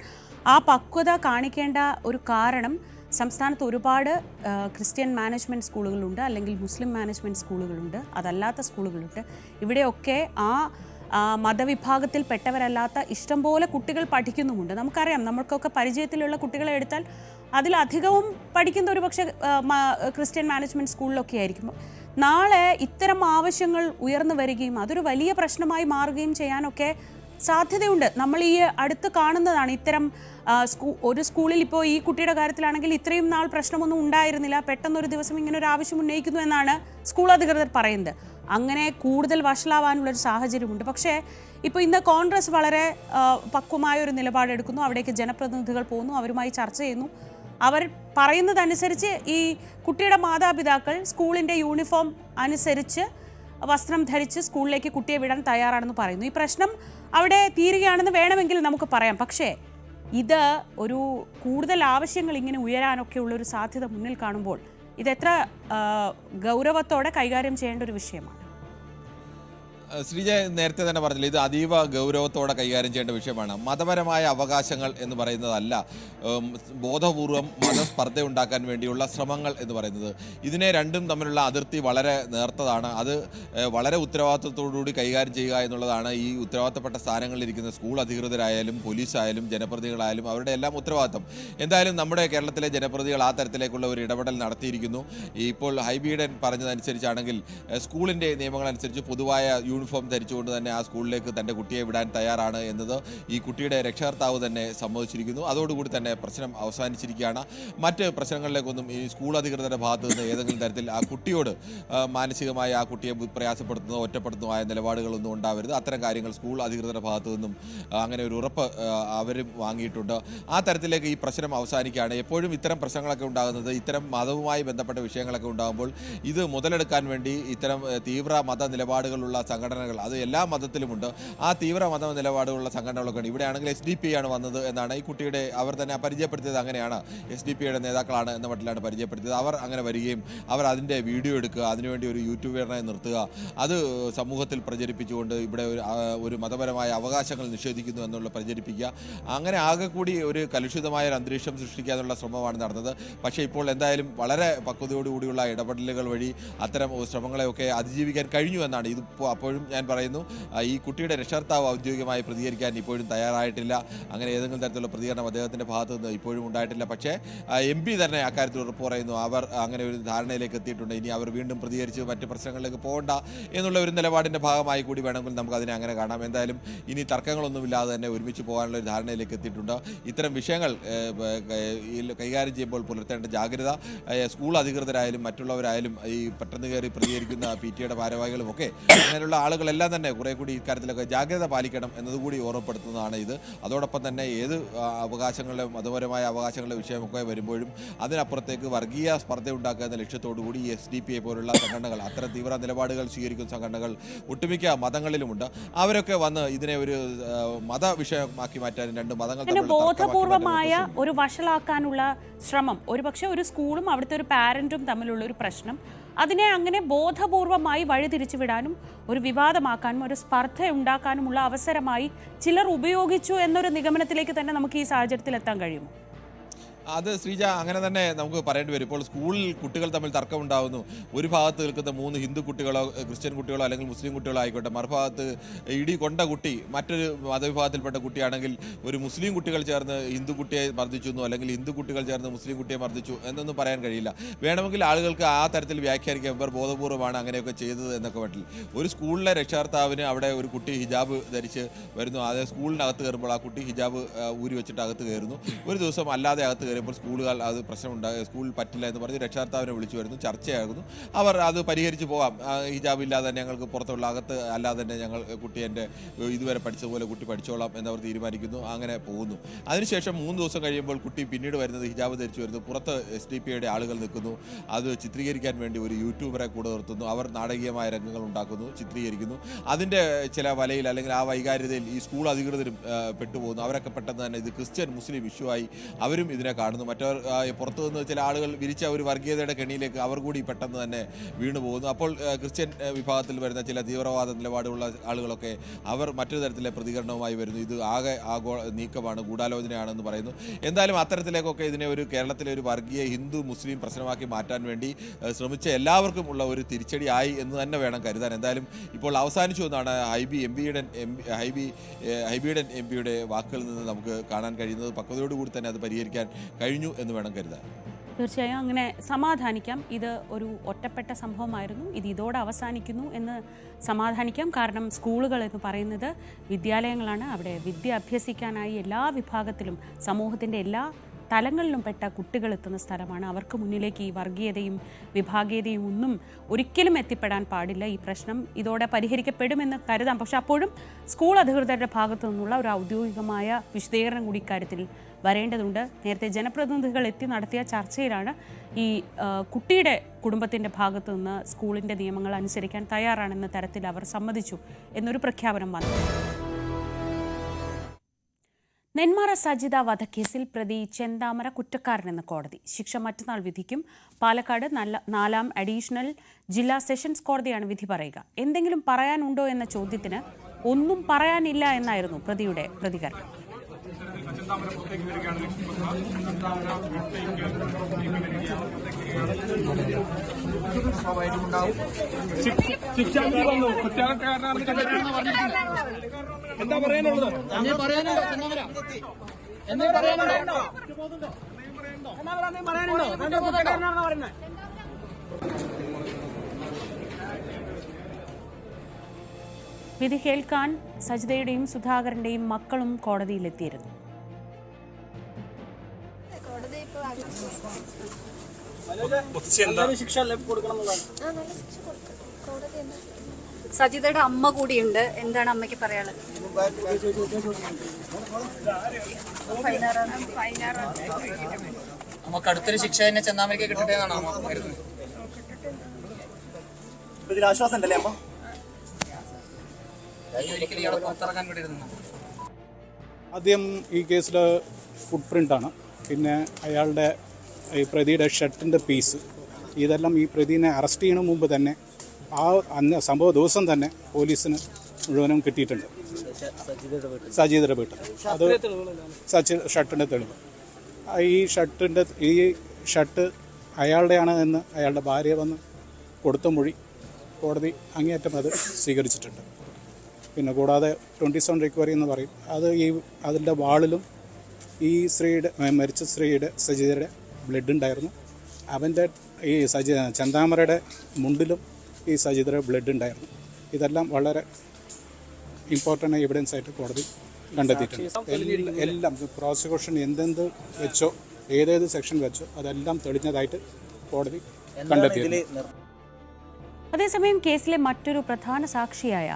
ആ പക്വത കാണിക്കേണ്ട ഒരു കാരണം സംസ്ഥാനത്ത് ഒരുപാട് ക്രിസ്ത്യൻ മാനേജ്മെൻറ്റ് സ്കൂളുകളുണ്ട്, അല്ലെങ്കിൽ മുസ്ലിം മാനേജ്മെൻറ്റ് സ്കൂളുകളുണ്ട്, അതല്ലാത്ത സ്കൂളുകളുണ്ട്. ഇവിടെയൊക്കെ മതവിഭാഗത്തിൽ പെട്ടവരല്ലാത്ത ഇഷ്ടംപോലെ കുട്ടികൾ പഠിക്കുന്നുമുണ്ട്. നമുക്കറിയാം, നമ്മൾക്കൊക്കെ പരിചയത്തിലുള്ള കുട്ടികളെ എടുത്താൽ അതിലധികവും പഠിക്കുന്ന ഒരു പക്ഷേ ക്രിസ്ത്യൻ മാനേജ്മെൻറ്റ് സ്കൂളിലൊക്കെ ആയിരിക്കും. നാളെ ഇത്തരം ആവശ്യങ്ങൾ ഉയർന്നു വരികയും അതൊരു വലിയ പ്രശ്നമായി മാറുകയും ചെയ്യാനൊക്കെ സാധ്യതയുണ്ട്. നമ്മൾ ഈ അടുത്ത് കാണുന്നതാണ്. ഇത്തരം ഒരു സ്കൂളിൽ ഇപ്പോൾ ഈ കുട്ടിയുടെ കാര്യത്തിലാണെങ്കിൽ ഇത്രയും നാൾ പ്രശ്നമൊന്നും ഉണ്ടായിരുന്നില്ല, പെട്ടെന്നൊരു ദിവസം ഇങ്ങനെ ഒരു ആവശ്യം ഉന്നയിക്കുന്നു എന്നാണ് സ്കൂൾ അധികൃതർ പറയുന്നത്. അങ്ങനെ കൂടുതൽ വഷളാവാനുള്ളൊരു സാഹചര്യമുണ്ട്. പക്ഷേ ഇപ്പോൾ ഇന്ന് കോൺഗ്രസ് വളരെ പക്വമായൊരു നിലപാടെടുക്കുന്നു. അവിടേക്ക് ജനപ്രതിനിധികൾ പോകുന്നു, അവരുമായി ചർച്ച ചെയ്യുന്നു. അവർ പറയുന്നതനുസരിച്ച് ഈ കുട്ടിയുടെ മാതാപിതാക്കൾ സ്കൂളിൻ്റെ യൂണിഫോം അനുസരിച്ച് വസ്ത്രം ധരിച്ച് സ്കൂളിലേക്ക് കുട്ടിയെ വിടാൻ തയ്യാറാണെന്ന് പറയുന്നു. ഈ പ്രശ്നം അവിടെ തീരുകയാണെന്ന് വേണമെങ്കിൽ നമുക്ക് പറയാം. പക്ഷേ ഇത് ഒരു കൂടുതൽ ആവശ്യങ്ങൾ ഇങ്ങനെ ഉയരാനൊക്കെ ഉള്ളൊരു സാധ്യത മുന്നിൽ കാണുമ്പോൾ ഇതെത്ര ഗൗരവത്തോടെ കൈകാര്യം ചെയ്യേണ്ട ഒരു വിഷയമാണ്. ശ്രീജ നേരത്തെ തന്നെ പറഞ്ഞില്ല, ഇത് അതീവ ഗൗരവത്തോടെ കൈകാര്യം ചെയ്യേണ്ട വിഷയമാണ്. മതപരമായ അവകാശങ്ങൾ എന്ന് പറയുന്നതല്ല ബോധപൂർവം മതസ്പർദ്ധ ഉണ്ടാക്കാൻ വേണ്ടിയുള്ള ശ്രമങ്ങൾ എന്ന് പറയുന്നത്. ഇതിനെ രണ്ടും തമ്മിലുള്ള അതിർത്തി വളരെ നേർത്തതാണ്. അത് വളരെ ഉത്തരവാദിത്വത്തോടുകൂടി കൈകാര്യം ചെയ്യുക എന്നുള്ളതാണ് ഈ ഉത്തരവാദിത്തപ്പെട്ട സ്ഥാനങ്ങളിലിരിക്കുന്ന സ്കൂൾ അധികൃതരായാലും പോലീസായാലും ജനപ്രതിനിധികളായാലും അവരുടെ എല്ലാം ഉത്തരവാദിത്തം. എന്തായാലും നമ്മുടെ കേരളത്തിലെ ജനപ്രതിനിധികൾ ആ തരത്തിലേക്കുള്ള ഒരു ഇടപെടൽ നടത്തിയിരിക്കുന്നു. ഇപ്പോൾ ഹൈബീഡൻ പറഞ്ഞതനുസരിച്ചാണെങ്കിൽ സ്കൂളിൻ്റെ നിയമങ്ങളനുസരിച്ച് പൊതുവായ യൂണിഫോം ധരിച്ചുകൊണ്ട് തന്നെ ആ സ്കൂളിലേക്ക് തൻ്റെ കുട്ടിയെ വിടാൻ തയ്യാറാണ് എന്നത് ഈ കുട്ടിയുടെ രക്ഷകർത്താവ് തന്നെ സമ്മതിച്ചിരിക്കുന്നു. അതോടുകൂടി തന്നെ പ്രശ്നം അവസാനിച്ചിരിക്കുകയാണ്. മറ്റ് പ്രശ്നങ്ങളിലേക്കൊന്നും ഈ സ്കൂൾ അധികൃതരുടെ ഭാഗത്തു നിന്ന് ഏതെങ്കിലും തരത്തിൽ ആ കുട്ടിയോട് മാനസികമായി ആ കുട്ടിയെ പ്രയാസപ്പെടുത്തുന്നതോ ഒറ്റപ്പെടുത്തുന്നതോ ആയ നിലപാടുകളൊന്നും ഉണ്ടാവരുത്. അത്തരം കാര്യങ്ങൾ സ്കൂൾ അധികൃതരുടെ ഭാഗത്തു നിന്നും അങ്ങനെ ഒരു ഉറപ്പ് അവരും വാങ്ങിയിട്ടുണ്ട്. ആ തരത്തിലേക്ക് ഈ പ്രശ്നം അവസാനിക്കുകയാണ്. എപ്പോഴും ഇത്തരം പ്രശ്നങ്ങളൊക്കെ ഉണ്ടാകുന്നത് ഇത്തരം മതവുമായി ബന്ധപ്പെട്ട വിഷയങ്ങളൊക്കെ ഉണ്ടാകുമ്പോൾ ഇത് മുതലെടുക്കാൻ വേണ്ടി ഇത്തരം തീവ്ര മത നിലപാടുകളുള്ള സംഘടന സംഘടനകൾ, അത് എല്ലാ മതത്തിലുമുണ്ട്. ആ തീവ്ര മത നിലപാടുള്ള സംഘടനകളൊക്കെയാണ്. ഇവിടെയാണെങ്കിൽ SDP ആണ് വന്നത് എന്നാണ് ഈ കുട്ടിയുടെ അവർ തന്നെ പരിചയപ്പെടുത്തിയത്. അങ്ങനെയാണ് SDP നേതാക്കളാണ് എന്ന മട്ടിലാണ് പരിചയപ്പെടുത്തിയത്. അവർ അങ്ങനെ വരികയും അവർ അതിൻ്റെ വീഡിയോ എടുക്കുക, അതിനുവേണ്ടി ഒരു യൂട്യൂബറിനെ നിർത്തുക, അത് സമൂഹത്തിൽ പ്രചരിപ്പിച്ചുകൊണ്ട് ഇവിടെ ഒരു മതപരമായ അവകാശങ്ങൾ നിഷേധിക്കുന്നു എന്നുള്ള പ്രചരിപ്പിക്കുക, അങ്ങനെ ആകെ കൂടി ഒരു കലുഷിതമായ ഒരു അന്തരീക്ഷം സൃഷ്ടിക്കുക എന്നുള്ള ശ്രമമാണ് നടന്നത്. പക്ഷേ ഇപ്പോൾ എന്തായാലും വളരെ പക്വതയോടുകൂടിയുള്ള ഇടപെടലുകൾ വഴി അത്തരം ശ്രമങ്ങളെയൊക്കെ അതിജീവിക്കാൻ കഴിഞ്ഞു എന്നാണ്. ഇതിപ്പോൾ അപ്പോഴും ഞാൻ പറയുന്നു, ഈ കുട്ടിയുടെ രക്ഷകർത്താവ് ഔദ്യോഗികമായി പ്രതികരിക്കാൻ ഇപ്പോഴും തയ്യാറായിട്ടില്ല. അങ്ങനെ ഏതെങ്കിലും തരത്തിലുള്ള പ്രതികരണം അദ്ദേഹത്തിൻ്റെ ഭാഗത്തു നിന്ന് ഇപ്പോഴും ഉണ്ടായിട്ടില്ല. പക്ഷേ MP തന്നെ അക്കാര്യത്തിൽ ഉറപ്പ് പറയുന്നു, അവർ അങ്ങനെ ഒരു ധാരണയിലേക്ക് എത്തിയിട്ടുണ്ട്. ഇനി അവർ വീണ്ടും പ്രതികരിച്ച് മറ്റ് പ്രശ്നങ്ങളിലേക്ക് പോകണ്ട എന്നുള്ള ഒരു നിലപാടിൻ്റെ ഭാഗമായി കൂടി വേണമെങ്കിൽ നമുക്ക് അതിനെ അങ്ങനെ കാണാം. എന്തായാലും ഇനി തർക്കങ്ങളൊന്നുമില്ലാതെ തന്നെ ഒരുമിച്ച് പോകാനുള്ള ഒരു ധാരണയിലേക്ക് എത്തിയിട്ടുണ്ട്. ഇത്തരം വിഷയങ്ങൾ കൈകാര്യം ചെയ്യുമ്പോൾ പുലർത്തേണ്ട ജാഗ്രത സ്കൂൾ അധികൃതരായാലും മറ്റുള്ളവരായാലും ഈ പെട്ടെന്ന് കയറി പ്രതികരിക്കുന്ന PTA ഭാരവാഹികളും ഒക്കെ അങ്ങനെയുള്ള ആളുകളെല്ലാം തന്നെ കുറേ കൂടി ഇക്കാര്യത്തിലൊക്കെ ജാഗ്രത പാലിക്കണം എന്നതുകൂടി ഓർമ്മപ്പെടുത്തുന്നതാണ് ഇത്. അതോടൊപ്പം തന്നെ ഏത് അവകാശങ്ങളുടെ മതപരമായ അവകാശങ്ങളുടെ വിഷയമൊക്കെ വരുമ്പോഴും അതിനപ്പുറത്തേക്ക് വർഗീയ സ്പർദ്ധ ഉണ്ടാക്കുക എന്ന ലക്ഷ്യത്തോടു കൂടി SDPI പോലുള്ള സംഘടനകൾ, അത്തരം തീവ്ര നിലപാടുകൾ സ്വീകരിക്കുന്ന സംഘടനകൾ ഒട്ടുമിക്ക മതങ്ങളിലുമുണ്ട്. അവരൊക്കെ വന്ന് ഇതിനെ ഒരു മത വിഷയമാക്കി മാറ്റാൻ രണ്ട് മതങ്ങൾ ബോധപൂർവമായ ഒരു വഷളാക്കാനുള്ള ശ്രമം, ഒരുപക്ഷെ ഒരു സ്കൂളും അവിടുത്തെ ഒരു പാരന്റും തമ്മിലുള്ള ഒരു പ്രശ്നം, അതിനെ അങ്ങനെ ബോധപൂർവമായി വഴിതിരിച്ചു വിടാനും ഒരു വിവാദമാക്കാനും ഒരു സ്പർദ്ധ ഉണ്ടാക്കാനുമുള്ള അവസരമായി ചിലർ ഉപയോഗിച്ചു എന്നൊരു നിഗമനത്തിലേക്ക് തന്നെ നമുക്ക് ഈ സാഹചര്യത്തിൽ എത്താൻ കഴിയും. അത് ശ്രീജ അങ്ങനെ തന്നെ നമുക്ക് പറയേണ്ടി വരും. ഇപ്പോൾ സ്കൂളിൽ കുട്ടികൾ തമ്മിൽ തർക്കമുണ്ടാകുന്നു. ഒരു ഭാഗത്ത് നിൽക്കുന്ന 3 ഹിന്ദു കുട്ടികളോ ക്രിസ്ത്യൻ കുട്ടികളോ അല്ലെങ്കിൽ മുസ്ലിം കുട്ടികളോ ആയിക്കോട്ടെ, മറുഭാഗത്ത് ഇടി കൊണ്ട കുട്ടി മറ്റൊരു മതവിഭാഗത്തിൽപ്പെട്ട കുട്ടിയാണെങ്കിൽ ഒരു മുസ്ലിം കുട്ടികൾ ചേർന്ന് ഹിന്ദു കുട്ടിയെ മർദ്ദിച്ചു അല്ലെങ്കിൽ ഹിന്ദു കുട്ടികൾ ചേർന്ന് മുസ്ലിം കുട്ടിയെ മർദ്ദിച്ചു എന്നൊന്നും പറയാൻ കഴിയില്ല. വേണമെങ്കിൽ ആളുകൾക്ക് ആ തരത്തിൽ വ്യാഖ്യാനിക്കാം, ഇവർ ബോധപൂർവമാണ് അങ്ങനെയൊക്കെ ചെയ്തത് എന്നൊക്കെ പറ്റില്ല. ഒരു സ്കൂളിലെ രക്ഷകർത്താവിന് അവിടെ ഒരു കുട്ടി ഹിജാബ് ധരിച്ച് വരുന്നു, അതായത് സ്കൂളിനകത്ത് കയറുമ്പോൾ ആ കുട്ടി ഹിജാബ് ഊരി വെച്ചിട്ട് അകത്ത് കയറുന്നു. ഒരു ദിവസം അല്ലാതെ അകത്ത് കയറുമ്പോൾ സ്കൂളുകൾ അത് പ്രശ്നമുണ്ടാകും, സ്കൂളിൽ പറ്റില്ല എന്ന് പറഞ്ഞ് രക്ഷകർത്താവിനെ വിളിച്ചു വരുന്നു, ചർച്ചയാകുന്നു. അവർ അത് പരിഹരിച്ച് പോകാം, ഹിജാബ് ഇല്ലാതെ തന്നെ ഞങ്ങൾക്ക് പുറത്തുള്ള അകത്ത് അല്ലാതെ തന്നെ ഞങ്ങൾ കുട്ടി എൻ്റെ ഇതുവരെ പഠിച്ചതുപോലെ കുട്ടി പഠിച്ചോളാം എന്നവർ തീരുമാനിക്കുന്നു. അങ്ങനെ പോകുന്നു. അതിനുശേഷം 3 ദിവസം കഴിയുമ്പോൾ കുട്ടി പിന്നീട് വരുന്നത് ഹിജാബ് ധരിച്ചു വരുന്നു. പുറത്ത് SDPI ആളുകൾ നിൽക്കുന്നു, അത് ചിത്രീകരിക്കാൻ വേണ്ടി ഒരു യൂട്യൂബറെ കൂടെ നിർത്തുന്നു. അവർ നാടകീയമായ രംഗങ്ങൾ ഉണ്ടാക്കുന്നു, ചിത്രീകരിക്കുന്നു. അതിൻ്റെ ചില വലയിൽ അല്ലെങ്കിൽ ആ വൈകാര്യതയിൽ ഈ സ്കൂൾ അധികൃതരും പെട്ടുപോകുന്നു. അവരൊക്കെ പെട്ടെന്ന് തന്നെ ഇത് ക്രിസ്ത്യൻ മുസ്ലിം ഇഷ്യൂ ആയി അവരും ഇതിനെ കാണുന്നു. മറ്റവർ പുറത്തു നിന്ന് ചില ആളുകൾ വിരിച്ച ഒരു വർഗീയതയുടെ കെണിയിലേക്ക് അവർ കൂടി പെട്ടെന്ന് തന്നെ വീണു പോകുന്നു. അപ്പോൾ ക്രിസ്ത്യൻ വിഭാഗത്തിൽ വരുന്ന ചില തീവ്രവാദ നിലപാടുള്ള ആളുകളൊക്കെ അവർ മറ്റൊരു തരത്തിലെ പ്രതികരണവുമായി വരുന്നു. ഇത് ആകെ നീക്കമാണ്, ഗൂഢാലോചനയാണെന്ന് പറയുന്നു. എന്തായാലും അത്തരത്തിലേക്കൊക്കെ ഇതിനെ ഒരു കേരളത്തിലെ ഒരു വർഗീയ ഹിന്ദു മുസ്ലിം പ്രശ്നമാക്കി മാറ്റാൻ വേണ്ടി ശ്രമിച്ച എല്ലാവർക്കും ഉള്ള ഒരു തിരിച്ചടി ആയി എന്ന് തന്നെ വേണം കരുതാൻ. എന്തായാലും ഇപ്പോൾ അവസാനിച്ചു എന്നാണ് ഹൈബിയുടെ MPയുടെ വാക്കുകളിൽ നിന്ന് നമുക്ക് കാണാൻ കഴിയുന്നത്. പക്വതയോടുകൂടി തന്നെ അത് പരിഹരിക്കാൻ കഴിഞ്ഞു എന്ന് വേണം കരുതാൻ. തീർച്ചയായും അങ്ങനെ സമാധാനിക്കാം. ഇത് ഒരു ഒറ്റപ്പെട്ട സംഭവമായിരുന്നു, ഇത് ഇതോടെ അവസാനിക്കുന്നു എന്ന് സമാധാനിക്കാം. കാരണം സ്കൂളുകൾ എന്ന് പറയുന്നത് വിദ്യാലയങ്ങളാണ്. അവിടെ വിദ്യ അഭ്യസിക്കാനായി എല്ലാ വിഭാഗത്തിലും സമൂഹത്തിൻ്റെ എല്ലാ തലങ്ങളിലും പെട്ട കുട്ടികൾ എത്തുന്ന സ്ഥലമാണ്. അവർക്ക് മുന്നിലേക്ക് ഈ വർഗീയതയും വിഭാഗീയതയും ഒന്നും ഒരിക്കലും എത്തിപ്പെടാൻ പാടില്ല. ഈ പ്രശ്നം ഇതോടെ പരിഹരിക്കപ്പെടുമെന്ന് കരുതാം. പക്ഷെ അപ്പോഴും സ്കൂൾ അധികൃതരുടെ ഭാഗത്തു നിന്നുള്ള ഒരു ഔദ്യോഗികമായ വിശദീകരണം കൂടി ഇക്കാര്യത്തിൽ വരേണ്ടതുണ്ട്. നേരത്തെ ജനപ്രതിനിധികൾ എത്തി നടത്തിയ ചർച്ചയിലാണ് ഈ കുട്ടിയുടെ കുടുംബത്തിൻ്റെ ഭാഗത്തു നിന്ന് സ്കൂളിൻ്റെ നിയമങ്ങൾ അനുസരിക്കാൻ തയ്യാറാണെന്ന തരത്തിൽ അവർ സമ്മതിച്ചു എന്നൊരു പ്രഖ്യാപനം വന്നു. നെന്മാറ സജിത വധക്കേസിൽ പ്രതി ചെന്താമര കുറ്റക്കാരനെന്ന് കോടതി. ശിക്ഷ മറ്റന്നാൾ വിധിക്കും. പാലക്കാട് 4ാം അഡീഷണൽ ജില്ലാ സെഷൻസ് കോടതിയാണ് വിധി പറയുക. എന്തെങ്കിലും പറയാനുണ്ടോ എന്ന ചോദ്യത്തിന് ഒന്നും പറയാനില്ല എന്നായിരുന്നു പ്രതിയുടെ പ്രതികരണം. എന്താ പറയാനുള്ളത്? വിധി കേൾക്കാൻ സജിതയുടെയും സുധാകരന്റെയും മക്കളും കോടതിയിലെത്തിയിരുന്നു. സജിതയുടെ അമ്മ കൂടിയുണ്ട്. എന്താണ് അമ്മയ്ക്ക് പറയാനുള്ളത്? നമുക്ക് അടുത്തൊരു ശിക്ഷ തന്നെ ചെന്നാമരയ്ക്ക് കിട്ടട്ടെ എന്നാണ് അമ്മ കരുതുന്നത്. ഇതിൽ ആശ്വാസം ഉണ്ടല്ലേ അമ്മ? ഒരിക്കലും ഇയാളെ പുറത്തിറക്കാൻ വേണ്ടിയിരുന്നു. ആദ്യം ഈ കേസിൽ ഫുട് പ്രിൻ്റാണ്, പിന്നെ അയാളുടെ ഈ പ്രതിയുടെ ഷർട്ടിൻ്റെ പീസ്, ഇതെല്ലാം ഈ പ്രതിനെ അറസ്റ്റ് ചെയ്യുന്ന മുമ്പ് തന്നെ അന്ന് സംഭവ ദിവസം തന്നെ പോലീസിന് മുഴുവനും കിട്ടിയിട്ടുണ്ട്. സജീദയുടെ വീട്ടിൽ അത് ഷർട്ടിൻ്റെ തെളിവ്. ഈ ഷർട്ട് അയാളുടെയാണ് എന്ന് അയാളുടെ ഭാര്യ വന്ന് കൊടുത്ത മൊഴി കോടതി അങ്ങേയറ്റം അത് സ്വീകരിച്ചിട്ടുണ്ട്. പിന്നെ കൂടാതെ 27 റിക്കവറി എന്ന് പറയും, അത് അതിൻ്റെ വാളിലും ഈ സ്ത്രീയുടെ മരിച്ച സ്ത്രീയുടെ സജീദയുടെ ബ്ലഡ് ഉണ്ടായിരുന്നു. അവൻ്റെ ഈ ചെന്താമരയുടെ മുണ്ടിലും ഈ സജീദയുടെ ബ്ലഡ് ഉണ്ടായിരുന്നു. ഇതെല്ലാം വളരെ ഇമ്പോർട്ടൻ്റ് എവിഡൻസ് ആയിട്ട് കോടതി കണ്ടെത്തിയിട്ടുണ്ട്. എല്ലാം പ്രോസിക്യൂഷൻ എന്തെന്ത് വെച്ചോ ഏതേത് സെക്ഷൻ വെച്ചോ അതെല്ലാം തെളിഞ്ഞതായിട്ട് കോടതി കണ്ടെത്തിയിട്ടുണ്ട്. അതേസമയം കേസിലെ മറ്റൊരു പ്രധാന സാക്ഷിയായ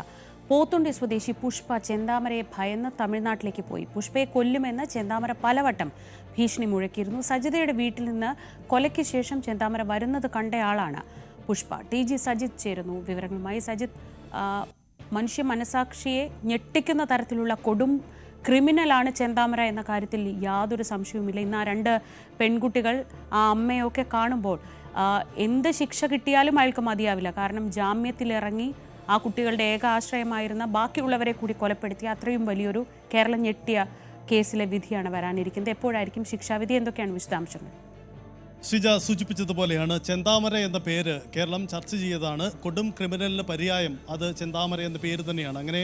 പോത്തുണ്ടി സ്വദേശി പുഷ്പ ചെന്താമരയെ ഭയന്ന് തമിഴ്നാട്ടിലേക്ക് പോയി. പുഷ്പയെ കൊല്ലുമെന്ന് ചെന്താമര പലവട്ടം ഭീഷണി മുഴക്കിയിരുന്നു. സജിതയുടെ വീട്ടിൽ നിന്ന് കൊലയ്ക്ക് ശേഷം ചെന്താമര വരുന്നത് കണ്ടയാളാണ് പുഷ്പ. TG സജിത് ചേരുന്നു വിവരങ്ങളുമായി. സജിത്, മനുഷ്യ മനസാക്ഷിയെ ഞെട്ടിക്കുന്ന തരത്തിലുള്ള കൊടും ക്രിമിനലാണ് ചെന്താമര എന്ന കാര്യത്തിൽ യാതൊരു സംശയവുമില്ല. ഇന്ന് ആ 2 പെൺകുട്ടികൾ ആ അമ്മയൊക്കെ കാണുമ്പോൾ എന്ത് ശിക്ഷ കിട്ടിയാലും അയാൾക്ക് മതിയാവില്ല. കാരണം ജാമ്യത്തിലിറങ്ങി ആ കുട്ടികളുടെ ഏക ആശ്രയമായിരുന്ന ബാക്കിയുള്ളവരെ കൂടി കൊലപ്പെടുത്തിയ അത്രയും വലിയൊരു കേരളം ഞെട്ടിയ കേസിലെ വിധിയാണ് വരാനിരിക്കുന്നത്. എപ്പോഴായിരിക്കും ശിക്ഷാവിധി? എന്തൊക്കെയാണ് വിശദാംശങ്ങൾ? ശ്രീജ സൂചിപ്പിച്ചതുപോലെയാണ് ചെന്താമര എന്ന പേര് കേരളം ചർച്ച ചെയ്തതാണ്. കൊടും ക്രിമിനലിന് പര്യായം അത് ചെന്താമര എന്ന പേര് തന്നെയാണ്. അങ്ങനെ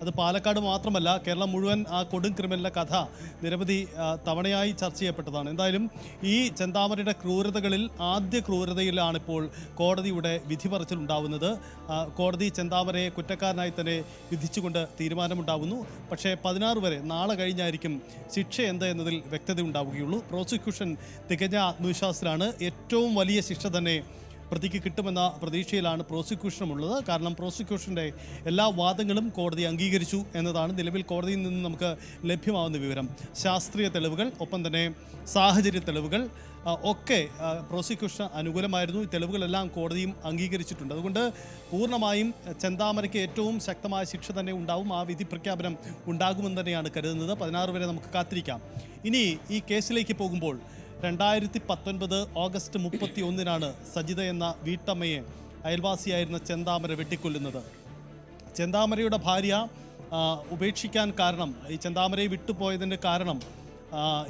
അത് പാലക്കാട് മാത്രമല്ല, കേരളം മുഴുവൻ ആ കൊടും ക്രിമിനലിൻ്റെ കഥ നിരവധി തവണയായി ചർച്ച ചെയ്യപ്പെട്ടതാണ്. എന്തായാലും ഈ ചെന്താമരയുടെ ക്രൂരതകളിൽ ആദ്യ ക്രൂരതയിലാണ് ഇപ്പോൾ കോടതിയുടെ വിധി പറച്ചിലുണ്ടാവുന്നത്. കോടതി ചെന്താമരയെ കുറ്റക്കാരനായി തന്നെ വിധിച്ചുകൊണ്ട് തീരുമാനമുണ്ടാവുന്നു. പക്ഷേ 16 വരെ നാളെ കഴിഞ്ഞായിരിക്കും ശിക്ഷ എന്ത് എന്നതിൽ വ്യക്തത ഉണ്ടാവുകയുള്ളൂ. പ്രോസിക്യൂഷൻ തികഞ്ഞ ആത്മവിശ്വാസത്തിലാണ്. ഏറ്റവും വലിയ ശിക്ഷ തന്നെ പ്രതിക്ക് കിട്ടുമെന്ന പ്രതീക്ഷയിലാണ് പ്രോസിക്യൂഷനുമുള്ളത്. കാരണം പ്രോസിക്യൂഷൻ്റെ എല്ലാ വാദങ്ങളും കോടതി അംഗീകരിച്ചു എന്നതാണ് നിലവിൽ കോടതിയിൽ നിന്ന് നമുക്ക് ലഭ്യമാവുന്ന വിവരം. ശാസ്ത്രീയ തെളിവുകൾ, ഒപ്പം തന്നെ സാഹചര്യ തെളിവുകൾ ഒക്കെ പ്രോസിക്യൂഷന് അനുകൂലമായിരുന്നു. ഈ തെളിവുകളെല്ലാം കോടതിയും അംഗീകരിച്ചിട്ടുണ്ട്. അതുകൊണ്ട് പൂർണ്ണമായും ചെന്താമരയ്ക്ക് ഏറ്റവും ശക്തമായ ശിക്ഷ തന്നെ ഉണ്ടാവും. ആ വിധി പ്രഖ്യാപനം ഉണ്ടാകുമെന്ന് തന്നെയാണ് കരുതുന്നത്. 16 വരെ നമുക്ക് കാത്തിരിക്കാം. ഇനി ഈ കേസിലേക്ക് പോകുമ്പോൾ 2019 ഓഗസ്റ്റ് 31 സജിത എന്ന വീട്ടമ്മയെ അയൽവാസിയായിരുന്ന ചെന്താമര വെട്ടിക്കൊല്ലുന്നത്. ചെന്താമരയുടെ ഭാര്യ ഉപേക്ഷിക്കാൻ കാരണം, ഈ ചെന്താമരയെ വിട്ടുപോയതിൻ്റെ കാരണം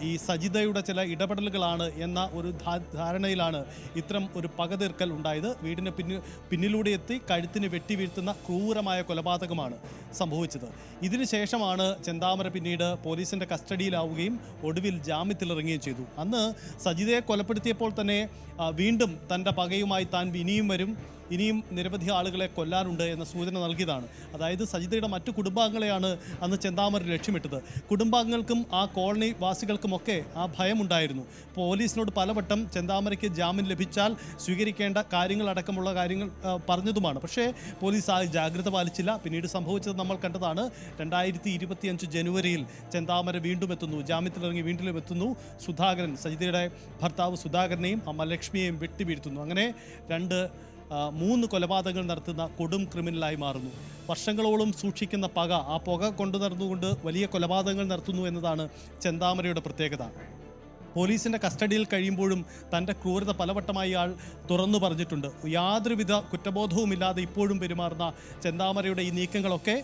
ഈ സജിതയുടെ ചില ഇടപെടലുകളാണ് എന്ന ഒരു ധാരണയിലാണ് ഇത്തരം ഒരു പകതീർക്കൽ ഉണ്ടായത്. വീടിന് പിന്നിലൂടെ എത്തി കഴുത്തിന് വെട്ടിവീഴ്ത്തുന്ന ക്രൂരമായ കൊലപാതകമാണ് സംഭവിച്ചത്. ഇതിനുശേഷമാണ് ചെന്താമര പിന്നീട് പോലീസിൻ്റെ കസ്റ്റഡിയിലാവുകയും ഒടുവിൽ ജാമ്യത്തിലിറങ്ങുകയും ചെയ്തു. അന്ന് സജിതയെ കൊലപ്പെടുത്തിയപ്പോൾ തന്നെ വീണ്ടും തൻ്റെ പകയുമായി താൻ ഇനിയും വരും, ഇനിയും നിരവധി ആളുകളെ കൊല്ലാനുണ്ട് എന്ന സൂചന നൽകിയതാണ്. അതായത് സജിതയുടെ മറ്റു കുടുംബാംഗങ്ങളെയാണ് അന്ന് ചെന്താമര ലക്ഷ്യമിട്ടത്. കുടുംബാംഗങ്ങൾക്കും ആ കോളനി വാസികൾക്കുമൊക്കെ ആ ഭയമുണ്ടായിരുന്നു. പോലീസിനോട് പലവട്ടം ചെന്താമരയ്ക്ക് ജാമ്യം ലഭിച്ചാൽ സ്വീകരിക്കേണ്ട കാര്യങ്ങളടക്കമുള്ള കാര്യങ്ങൾ പറഞ്ഞതുമാണ്. പക്ഷേ പോലീസ് ആ ജാഗ്രത പാലിച്ചില്ല. പിന്നീട് സംഭവിച്ചത് നമ്മൾ കണ്ടതാണ്. 2025 ജനുവരിയിൽ ചെന്താമര വീണ്ടും എത്തുന്നു, ജാമ്യത്തിലിറങ്ങി വീണ്ടും എത്തുന്നു. സുധാകരൻ, സജിതയുടെ ഭർത്താവ് സുധാകരനെയും അമ്മ ലക്ഷ്മിയെയും വെട്ടിവീഴ്ത്തുന്നു. അങ്ങനെ 3 കൊലപാതകങ്ങൾ നടത്തുന്ന കൊടും ക്രിമിനലായി മാറുന്നു. വർഷങ്ങളോളം സൂക്ഷിക്കുന്ന പക, ആ പുക കൊണ്ടു നടന്നുകൊണ്ട് വലിയ കൊലപാതകങ്ങൾ നടത്തുന്നു എന്നതാണ് ചെന്താമരയുടെ പ്രത്യേകത. പോലീസിൻ്റെ കസ്റ്റഡിയിൽ കഴിയുമ്പോഴും തൻ്റെ ക്രൂരത പലവട്ടമായി ആൾ തുറന്നു പറഞ്ഞിട്ടുണ്ട്. യാതൊരുവിധ കുറ്റബോധവുമില്ലാതെ ഇപ്പോഴും പെരുമാറുന്ന ചെന്താമരയുടെ ഈ നീക്കങ്ങളൊക്കെ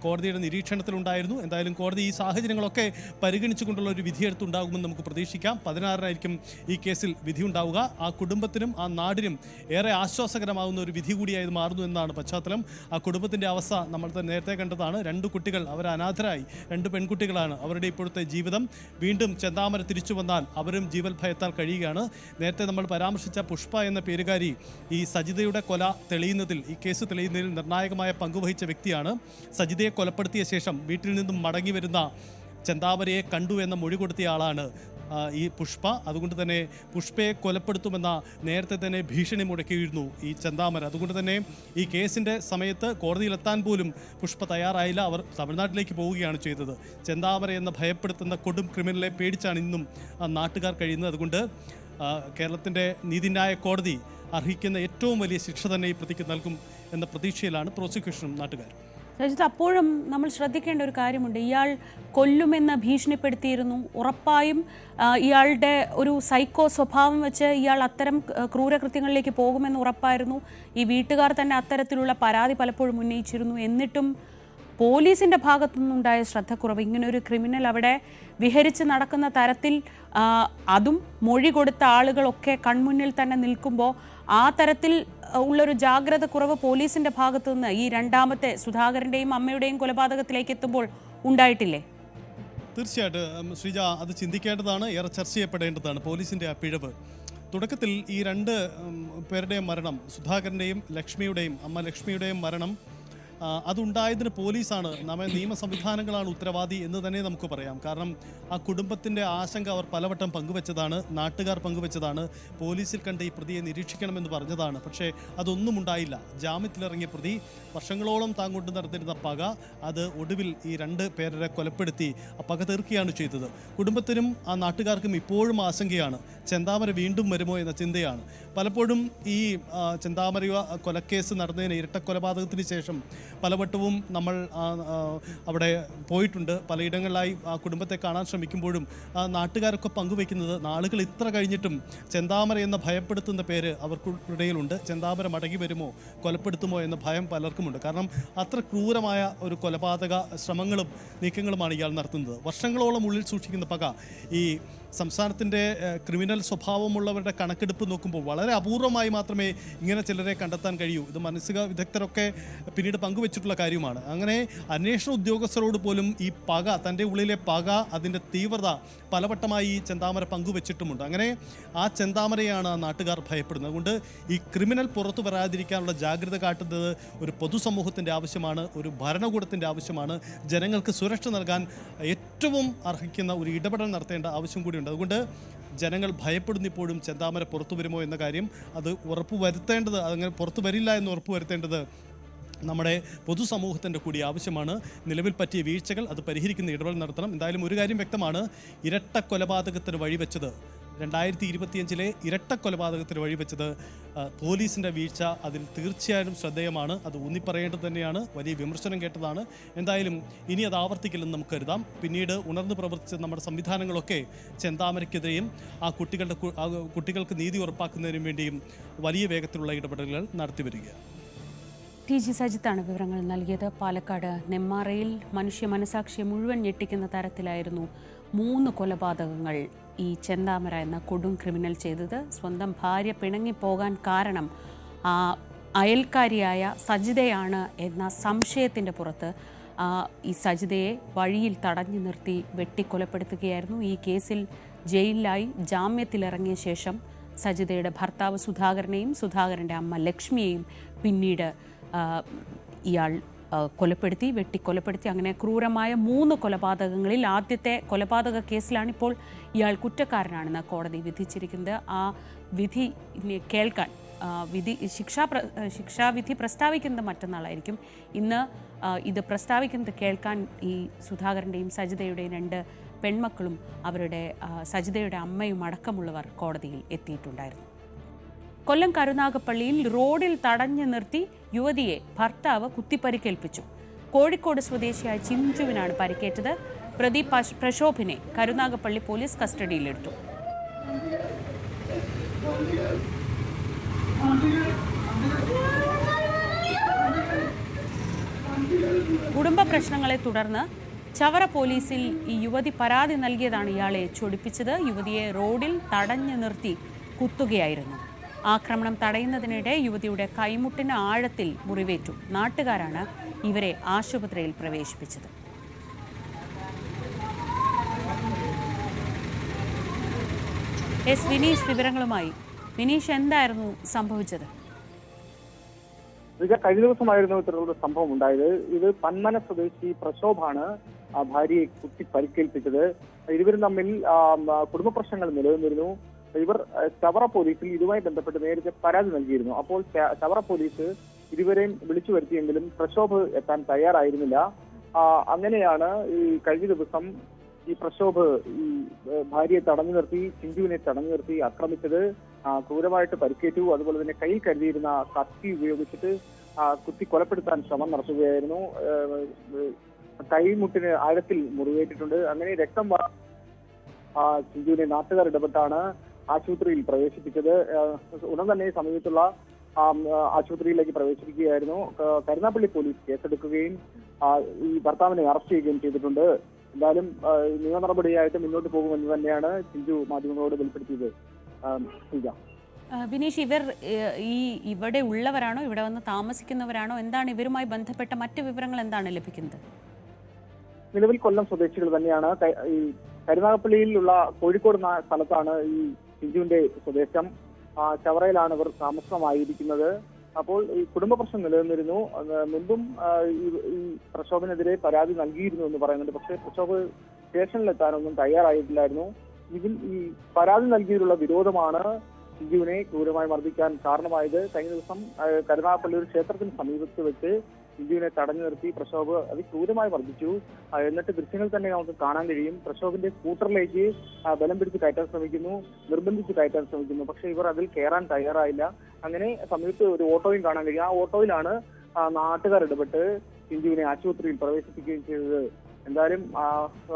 കോടതിയുടെ നിരീക്ഷണത്തിലുണ്ടായിരുന്നു. എന്തായാലും കോടതി ഈ സാഹചര്യങ്ങളൊക്കെ പരിഗണിച്ചുകൊണ്ടുള്ള ഒരു വിധിയെടുത്തുണ്ടാകുമെന്ന് നമുക്ക് പ്രതീക്ഷിക്കാം. 16 ഈ കേസിൽ വിധി ഉണ്ടാവുക. ആ കുടുംബത്തിനും ആ നാടിനും ഏറെ ആശ്വാസകരമാകുന്ന ഒരു വിധി കൂടിയായത് മാറുന്നു എന്നാണ് പശ്ചാത്തലം. ആ കുടുംബത്തിൻ്റെ അവസ്ഥ നമ്മൾ നേരത്തെ കണ്ടതാണ്. 2 കുട്ടികൾ, അവർ അനാഥരായി, 2 പെൺകുട്ടികളാണ്. അവരുടെ ഇപ്പോഴത്തെ ജീവിതം വീണ്ടും ചെന്താമര തിരിച്ചു വന്നാൽ അവരും ജീവൽ ഭയത്താൽ കഴിയുകയാണ്. നേരത്തെ നമ്മൾ പരാമർശിച്ച പുഷ്പ എന്ന പേരുകാരി ഈ സജിതയുടെ കൊല തെളിയുന്നതിൽ, ഈ കേസ് തെളിയുന്നതിൽ നിർണായകമായ പങ്കുവഹിച്ച വ്യക്തിയാണ്. സജിതയെ കൊലപ്പെടുത്തിയ ശേഷം വീട്ടിൽ നിന്നും മടങ്ങി വരുന്ന ചെന്താമരയെ കണ്ടു എന്ന മൊഴി കൊടുത്തിയ ആളാണ് ഈ പുഷ്പ. അതുകൊണ്ട് തന്നെ പുഷ്പയെ കൊലപ്പെടുത്തുമെന്ന നേരത്തെ തന്നെ ഭീഷണി മുടക്കിയിരുന്നു ഈ ചെന്താമര. അതുകൊണ്ട് തന്നെ ഈ കേസിൻ്റെ സമയത്ത് കോടതിയിലെത്താൻ പോലും പുഷ്പ തയ്യാറായില്ല. അവർ തമിഴ്നാട്ടിലേക്ക് പോവുകയാണ് ചെയ്തത്. ചെന്താമര എന്ന ഭയപ്പെടുത്തുന്ന കൊടും ക്രിമിനലെ പേടിച്ചാണ് ഇന്നും നാട്ടുകാർ കഴിയുന്നത്. അതുകൊണ്ട് കേരളത്തിൻ്റെ നീതിന്യായ കോടതി അർഹിക്കുന്ന ഏറ്റവും വലിയ ശിക്ഷ തന്നെ ഈ പ്രതിക്ക് നൽകും എന്ന പ്രതീക്ഷയിലാണ് പ്രോസിക്യൂഷനും നാട്ടുകാരും. രജിത്ത്, അപ്പോഴും നമ്മൾ ശ്രദ്ധിക്കേണ്ട ഒരു കാര്യമുണ്ട്. ഇയാൾ കൊല്ലുമെന്ന് ഭീഷണിപ്പെടുത്തിയിരുന്നു. ഉറപ്പായും ഇയാളുടെ ഒരു സൈക്കോ സ്വഭാവം വെച്ച് ഇയാൾ അത്തരം ക്രൂരകൃത്യങ്ങളിലേക്ക് പോകുമെന്ന് ഉറപ്പായിരുന്നു. ഈ വീട്ടുകാർ തന്നെ അത്തരത്തിലുള്ള പരാതി പലപ്പോഴും ഉന്നയിച്ചിരുന്നു. എന്നിട്ടും പോലീസിൻ്റെ ഭാഗത്തുനിന്നുണ്ടായ ശ്രദ്ധക്കുറവ്, ഇങ്ങനൊരു ക്രിമിനൽ അവിടെ വിഹരിച്ച് നടക്കുന്ന തരത്തിൽ അതും മൊഴി കൊടുത്ത ആളുകളൊക്കെ കൺമുന്നിൽ തന്നെ നിൽക്കുമ്പോൾ ആ തരത്തിൽ ഉള്ളൊരു ജാഗ്രത കുറവ് പോലീസിൻ്റെ ഭാഗത്തു നിന്ന് ഈ രണ്ടാമത്തെ സുധാകരൻ്റെയും അമ്മയുടെയും കൊലപാതകത്തിലേക്ക് എത്തുമ്പോൾ ഉണ്ടായിട്ടില്ലേ? തീർച്ചയായിട്ടും ശ്രീജ, അത് ചിന്തിക്കേണ്ടതാണ്, ഏറെ ചർച്ച ചെയ്യപ്പെടേണ്ടതാണ് പോലീസിൻ്റെ ആ പിഴവ്. തുടക്കത്തിൽ ഈ രണ്ട് പേരുടെയും മരണം, സുധാകരൻ്റെയും ലക്ഷ്മിയുടെയും അമ്മ ലക്ഷ്മിയുടെയും മരണം, അതുണ്ടായതിന് പോലീസാണ്, നിയമ സംവിധാനങ്ങളാണ് ഉത്തരവാദി എന്ന് തന്നെ നമുക്ക് പറയാം. കാരണം ആ കുടുംബത്തിൻ്റെ ആശങ്ക അവർ പലവട്ടം പങ്കുവെച്ചതാണ്, നാട്ടുകാർ പങ്കുവെച്ചതാണ്, പോലീസിൽ കണ്ട് ഈ പ്രതിയെ നിരീക്ഷിക്കണമെന്ന് പറഞ്ഞതാണ്. പക്ഷേ അതൊന്നും ഉണ്ടായില്ല. ജാമ്യത്തിലിറങ്ങിയ പ്രതി വർഷങ്ങളോളം താൻ കൊണ്ട് നടന്നിരുന്ന പക അത് ഒടുവിൽ ഈ രണ്ട് പേരെ കൊലപ്പെടുത്തി ആ പക തീർക്കുകയാണ് ചെയ്തത്. കുടുംബത്തിനും ആ നാട്ടുകാർക്കും ഇപ്പോഴും ആശങ്കയാണ്, ചെന്താമര വീണ്ടും വരുമോ എന്ന ചിന്തയാണ്. പലപ്പോഴും ഈ ചെന്താമര കൊലക്കേസ് നടന്നതിന്, ഇരട്ട കൊലപാതകത്തിന് ശേഷം പലവട്ടവും നമ്മൾ അവിടെ പോയിട്ടുണ്ട്. പലയിടങ്ങളിലായി ആ കുടുംബത്തെ കാണാൻ ശ്രമിക്കുമ്പോഴും നാട്ടുകാരൊക്കെ പങ്കുവയ്ക്കുന്നത്, നാളുകൾ ഇത്ര കഴിഞ്ഞിട്ടും ചെന്താമര എന്ന ഭയപ്പെടുത്തുന്ന പേര് അവർക്കിടയിലുണ്ട്. ചെന്താമര മടങ്ങി വരുമോ, കൊലപ്പെടുത്തുമോ എന്ന ഭയം പലർക്കുമുണ്ട്. കാരണം അത്ര ക്രൂരമായ ഒരു കൊലപാതക ശ്രമങ്ങളും നീക്കങ്ങളുമാണ് ഇയാൾ നടത്തുന്നത്. വർഷങ്ങളോളം ഉള്ളിൽ സൂക്ഷിക്കുന്ന പക ഈ സംസ്ഥാനത്തിൻ്റെ ക്രിമിനൽ സ്വഭാവമുള്ളവരുടെ കണക്കെടുപ്പ് നോക്കുമ്പോൾ വളരെ അപൂർവമായി മാത്രമേ ഇങ്ങനെ ചിലരെ കണ്ടെത്താൻ കഴിയൂ. ഇത് മാനസിക വിദഗ്ധരൊക്കെ പിന്നീട് പങ്കുവച്ചിട്ടുള്ള കാര്യമാണ്. അങ്ങനെ അന്വേഷണ ഉദ്യോഗസ്ഥരോട് പോലും ഈ പക, തൻ്റെ ഉള്ളിലെ പക, അതിൻ്റെ തീവ്രത പലവട്ടമായി ഈ ചെന്താമര പങ്കുവച്ചിട്ടുമുണ്ട്. അങ്ങനെ ആ ചെന്താമരയാണ് ആ നാട്ടുകാർ ഭയപ്പെടുന്നത്. അതുകൊണ്ട് ഈ ക്രിമിനൽ പുറത്തു വരാതിരിക്കാനുള്ള ജാഗ്രത കാട്ടുന്നത് ഒരു പൊതുസമൂഹത്തിൻ്റെ ആവശ്യമാണ്, ഒരു ഭരണകൂടത്തിൻ്റെ ആവശ്യമാണ്. ജനങ്ങൾക്ക് സുരക്ഷ നൽകാൻ ഏറ്റവും അർഹിക്കുന്ന ഒരു ഇടപെടൽ നടത്തേണ്ട ആവശ്യം കൂടിയുണ്ട്. അതുകൊണ്ട് ജനങ്ങൾ ഭയപ്പെടുന്നിപ്പോഴും ചെന്താമര പുറത്തു വരുമോ എന്ന കാര്യം അത് ഉറപ്പുവരുത്തേണ്ടത്, അതങ്ങനെ പുറത്തു വരില്ല എന്ന് ഉറപ്പുവരുത്തേണ്ടത് നമ്മുടെ പൊതുസമൂഹത്തിൻ്റെ കൂടി ആവശ്യമാണ്. നിലവിൽ പറ്റിയ വീഴ്ചകൾ അത് പരിഹരിക്കുന്ന ഇടപെടൽ നടത്തണം. എന്തായാലും ഒരു കാര്യം വ്യക്തമാണ്, ഇരട്ട കൊലപാതകത്തിന് വഴിവെച്ചത് 2025 ഇരട്ട കൊലപാതകത്തിന് വഴിവെച്ചത് പോലീസിൻ്റെ വീഴ്ച അതിൽ തീർച്ചയായും ശ്രദ്ധേയമാണ്. അത് ഊന്നിപ്പറയേണ്ടത് തന്നെയാണ്. വലിയ വിമർശനം കേട്ടതാണ്. എന്തായാലും ഇനി അത് ആവർത്തിക്കില്ലെന്ന് നമുക്ക് കരുതാം. പിന്നീട് ഉണർന്നു പ്രവർത്തിച്ച നമ്മുടെ സംവിധാനങ്ങളൊക്കെ ചെന്താമരയ്ക്കെതിരെയും ആ കുട്ടികൾക്ക് നീതി ഉറപ്പാക്കുന്നതിനും വേണ്ടിയും വലിയ വേഗത്തിലുള്ള ഇടപെടലുകൾ നടത്തിവരികയാണ്. ടി ജി സജിത്താണ് വിവരങ്ങൾ നൽകിയത്. പാലക്കാട് നെമ്മാറയിൽ മനുഷ്യ മനസാക്ഷിയെ മുഴുവൻ ഞെട്ടിക്കുന്ന തരത്തിലായിരുന്നു 3 കൊലപാതകങ്ങൾ ഈ ചെന്താമര എന്ന കൊടും ക്രിമിനൽ ചെയ്തത്. സ്വന്തം ഭാര്യ പിണങ്ങിപ്പോകാൻ കാരണം അയൽക്കാരിയായ സജിതയാണ് എന്ന സംശയത്തിൻ്റെ പുറത്ത് ഈ സജിതയെ വഴിയിൽ തടഞ്ഞു നിർത്തി വെട്ടിക്കൊലപ്പെടുത്തുകയായിരുന്നു. ഈ കേസിൽ ജയിലിലായി ജാമ്യത്തിലിറങ്ങിയ ശേഷം സജിതയുടെ ഭർത്താവ് സുധാകരനെയും സുധാകരൻ്റെ അമ്മ ലക്ഷ്മിയെയും പിന്നീട് ഇയാൾ വെട്ടിക്കൊലപ്പെടുത്തി. അങ്ങനെ ക്രൂരമായ 3 കൊലപാതകങ്ങളിൽ ആദ്യത്തെ കൊലപാതക കേസിലാണിപ്പോൾ ഇയാൾ കുറ്റക്കാരനാണെന്ന് കോടതി വിധിച്ചിരിക്കുന്നത്. ആ വിധി കേൾക്കാൻ ശിക്ഷാവിധി പ്രസ്താവിക്കുന്നത് മറ്റന്നാളായിരിക്കും. ഇന്ന് ഇത് പ്രസ്താവിക്കുന്നത് കേൾക്കാൻ ഈ സുധാകരൻ്റെയും സജിതയുടെയും 2 പെൺമക്കളും അവരുടെ സജിതയുടെ അമ്മയും അടക്കമുള്ളവർ കോടതിയിൽ എത്തിയിട്ടുണ്ടായിരുന്നു. കൊല്ലം കരുനാഗപ്പള്ളിയിൽ റോഡിൽ തടഞ്ഞു നിർത്തി യുവതിയെ ഭർത്താവ് കുത്തിപ്പരിക്കേൽപ്പിച്ചു. കോഴിക്കോട് സ്വദേശിയായ ചിഞ്ചുവിനാണ് പരിക്കേറ്റത്. പ്രതി പ്രശോഭിനെ കരുനാഗപ്പള്ളി പോലീസ് കസ്റ്റഡിയിലെടുത്തു. കുടുംബ പ്രശ്നങ്ങളെ തുടർന്ന് ചവറ പോലീസിൽ ഈ യുവതി പരാതി നൽകിയതാണ് ഇയാളെ ചൊടിപ്പിച്ചത്. യുവതിയെ റോഡിൽ തടഞ്ഞു നിർത്തി കുത്തുകയായിരുന്നു. ആക്രമണം തടയുന്നതിനിടെ യുവതിയുടെ കൈമുട്ടിന് ആഴത്തിൽ മുറിവേറ്റു. നാട്ടുകാരാണ് ഇവരെ ആശുപത്രിയിൽ പ്രവേശിപ്പിച്ചത്. വിനീഷ് വിവരങ്ങളുമായി. വിനീഷ്, എന്തായിരുന്നു സംഭവിച്ചത്? കഴിഞ്ഞ ദിവസമായിരുന്നു ഇത്തരത്തിലൊരു സംഭവം ഉണ്ടായത്. ഇത് പന്മന സ്വദേശി പ്രശോഭാണ് ഭാര്യയെ കുത്തി പരിക്കേൽപ്പിച്ചത്. ഇരുവരും തമ്മിൽ കുടുംബ പ്രശ്നങ്ങൾ നിലനിന്നിരുന്നു. ഇവർ ചവറ പോലീസിൽ ഇതുമായി ബന്ധപ്പെട്ട് നേരത്തെ പരാതി നൽകിയിരുന്നു. അപ്പോൾ ചവറ പോലീസ് ഇരുവരെയും വിളിച്ചു വരുത്തിയെങ്കിലും പ്രശോഭ് എത്താൻ തയ്യാറായിരുന്നില്ല. അങ്ങനെയാണ് ഈ കഴിഞ്ഞ ദിവസം ഈ പ്രശോഭ് ഈ ഭാര്യയെ തടഞ്ഞു നിർത്തി, ചിഞ്ചുവിനെ തടഞ്ഞു നിർത്തി ആക്രമിച്ചത്. ക്രൂരമായിട്ട് പരിക്കേറ്റു. അതുപോലെ തന്നെ കയ്യിൽ കരുതിയിരുന്ന കത്തി ഉപയോഗിച്ചിട്ട് കുത്തി കൊലപ്പെടുത്താൻ ശ്രമം നടത്തുകയായിരുന്നു. കൈമുട്ടിന് ആഴത്തിൽ മുറിവേറ്റിട്ടുണ്ട്. അങ്ങനെ രക്തം ചിഞ്ചുവിനെ നാട്ടുകാർ ഇടപെട്ടാണ് ആശുപത്രിയിൽ പ്രവേശിപ്പിച്ചത്. ഉടൻ തന്നെ സമീപത്തുള്ള ആശുപത്രിയിലേക്ക് പ്രവേശിപ്പിക്കുകയായിരുന്നു. കരുനാഗപ്പള്ളി പോലീസ് കേസെടുക്കുകയും ഈ ഭർത്താവിനെ അറസ്റ്റ് ചെയ്യുകയും ചെയ്തിട്ടുണ്ട്. എന്തായാലും നിയമ നടപടിയായിട്ട് മുന്നോട്ട് പോകുമെന്ന് തന്നെയാണ് ചിഞ്ചു മാധ്യമങ്ങളോട് വെളിപ്പെടുത്തിയത്. വിനീഷ്, ഇവർ ഇവിടെ ഉള്ളവരാണോ, ഇവിടെ വന്ന് താമസിക്കുന്നവരാണോ, എന്താണ് ഇവരുമായി ബന്ധപ്പെട്ട മറ്റു വിവരങ്ങൾ എന്താണ് ലഭിക്കുന്നത്? നിലവിൽ കൊല്ലം സ്വദേശികൾ തന്നെയാണ്. ഈ കരുനാഗപ്പള്ളിയിലുള്ള കോഴിക്കോട് സ്ഥലത്താണ് ഈ ചിഞ്ചുവിന്റെ സ്വദേശം. ചവറയിലാണ് ഇവർ താമസമായിരിക്കുന്നത്. അപ്പോൾ ഈ കുടുംബ പ്രശ്നം നിലനിന്നിരുന്നു. മുൻപും ഈ പ്രക്ഷോഭനെതിരെ പരാതി നൽകിയിരുന്നു എന്ന് പറയുന്നുണ്ട്. പക്ഷേ പ്രക്ഷോഭ് സ്റ്റേഷനിലെത്താനൊന്നും തയ്യാറായിട്ടില്ലായിരുന്നു. ഇതിൽ ഈ പരാതി നൽകിയതിലുള്ള വിരോധമാണ് ചിഞ്ചുവിനെ ക്രൂരമായി മർദ്ദിക്കാൻ കാരണമായത്. കഴിഞ്ഞ ദിവസം കരുനാഗപ്പള്ളി ഒരു ക്ഷേത്രത്തിന് സമീപത്ത് വെച്ച് ചിഞ്ചുവിനെ തടഞ്ഞു നിർത്തി പ്രക്ഷോഭ് അതിക്രൂരമായി മർദ്ദിച്ചു. എന്നിട്ട് ദൃശ്യങ്ങൾ തന്നെ നമുക്ക് കാണാൻ കഴിയും. പ്രക്ഷോഭിന്റെ സ്കൂട്ടറിലേക്ക് ബലം പിടിച്ച് കയറ്റാൻ ശ്രമിക്കുന്നു, നിർബന്ധിച്ച് കയറ്റാൻ ശ്രമിക്കുന്നു. പക്ഷേ ഇവർ അതിൽ കയറാൻ തയ്യാറായില്ല. അങ്ങനെ സമീപത്ത് ഒരു ഓട്ടോയും കാണാൻ കഴിയും. ആ ഓട്ടോയിലാണ് നാട്ടുകാർ ഇടപെട്ട് ചിഞ്ചുവിനെ ആശുപത്രിയിൽ പ്രവേശിപ്പിക്കുകയും ചെയ്തത്. എന്തായാലും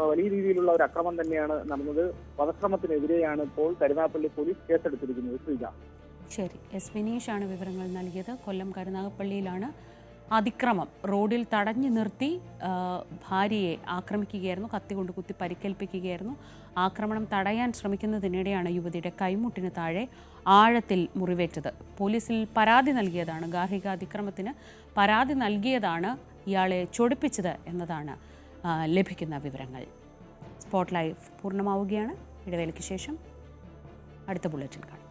വലിയ രീതിയിലുള്ള ഒരു അക്രമം തന്നെയാണ് നടന്നത്. വധശ്രമത്തിനെതിരെയാണ് ഇപ്പോൾ കരുനാഗപ്പള്ളി പോലീസ് കേസെടുത്തിരിക്കുന്നത്. ശ്രീജ. ശരി, എസ് വിനീഷാണ് വിവരങ്ങൾ നൽകിയത്. കൊല്ലം കരുനാഗപ്പള്ളിയിലാണ് അതിക്രമം. റോഡിൽ തടഞ്ഞു നിർത്തി ഭാര്യയെ ആക്രമിക്കുകയായിരുന്നു, കത്തികൊണ്ട് കുത്തി പരിക്കേൽപ്പിക്കുകയായിരുന്നു. ആക്രമണം തടയാൻ ശ്രമിക്കുന്നതിനിടെയാണ് യുവതിയുടെ കൈമുട്ടിന് താഴെ ആഴത്തിൽ മുറിവേറ്റത്. പോലീസിൽ പരാതി നൽകിയതാണ്, ഗാർഹിക അതിക്രമത്തിന് പരാതി നൽകിയതാണ് ഇയാളെ ചൊടിപ്പിച്ചത് എന്നതാണ് ലഭിക്കുന്ന വിവരങ്ങൾ. സ്പോട്ട് ലൈവ് പൂർണ്ണമാവുകയാണ്. ഇടവേളയ്ക്ക് ശേഷം അടുത്ത ബുള്ളറ്റിൻ കാണാം.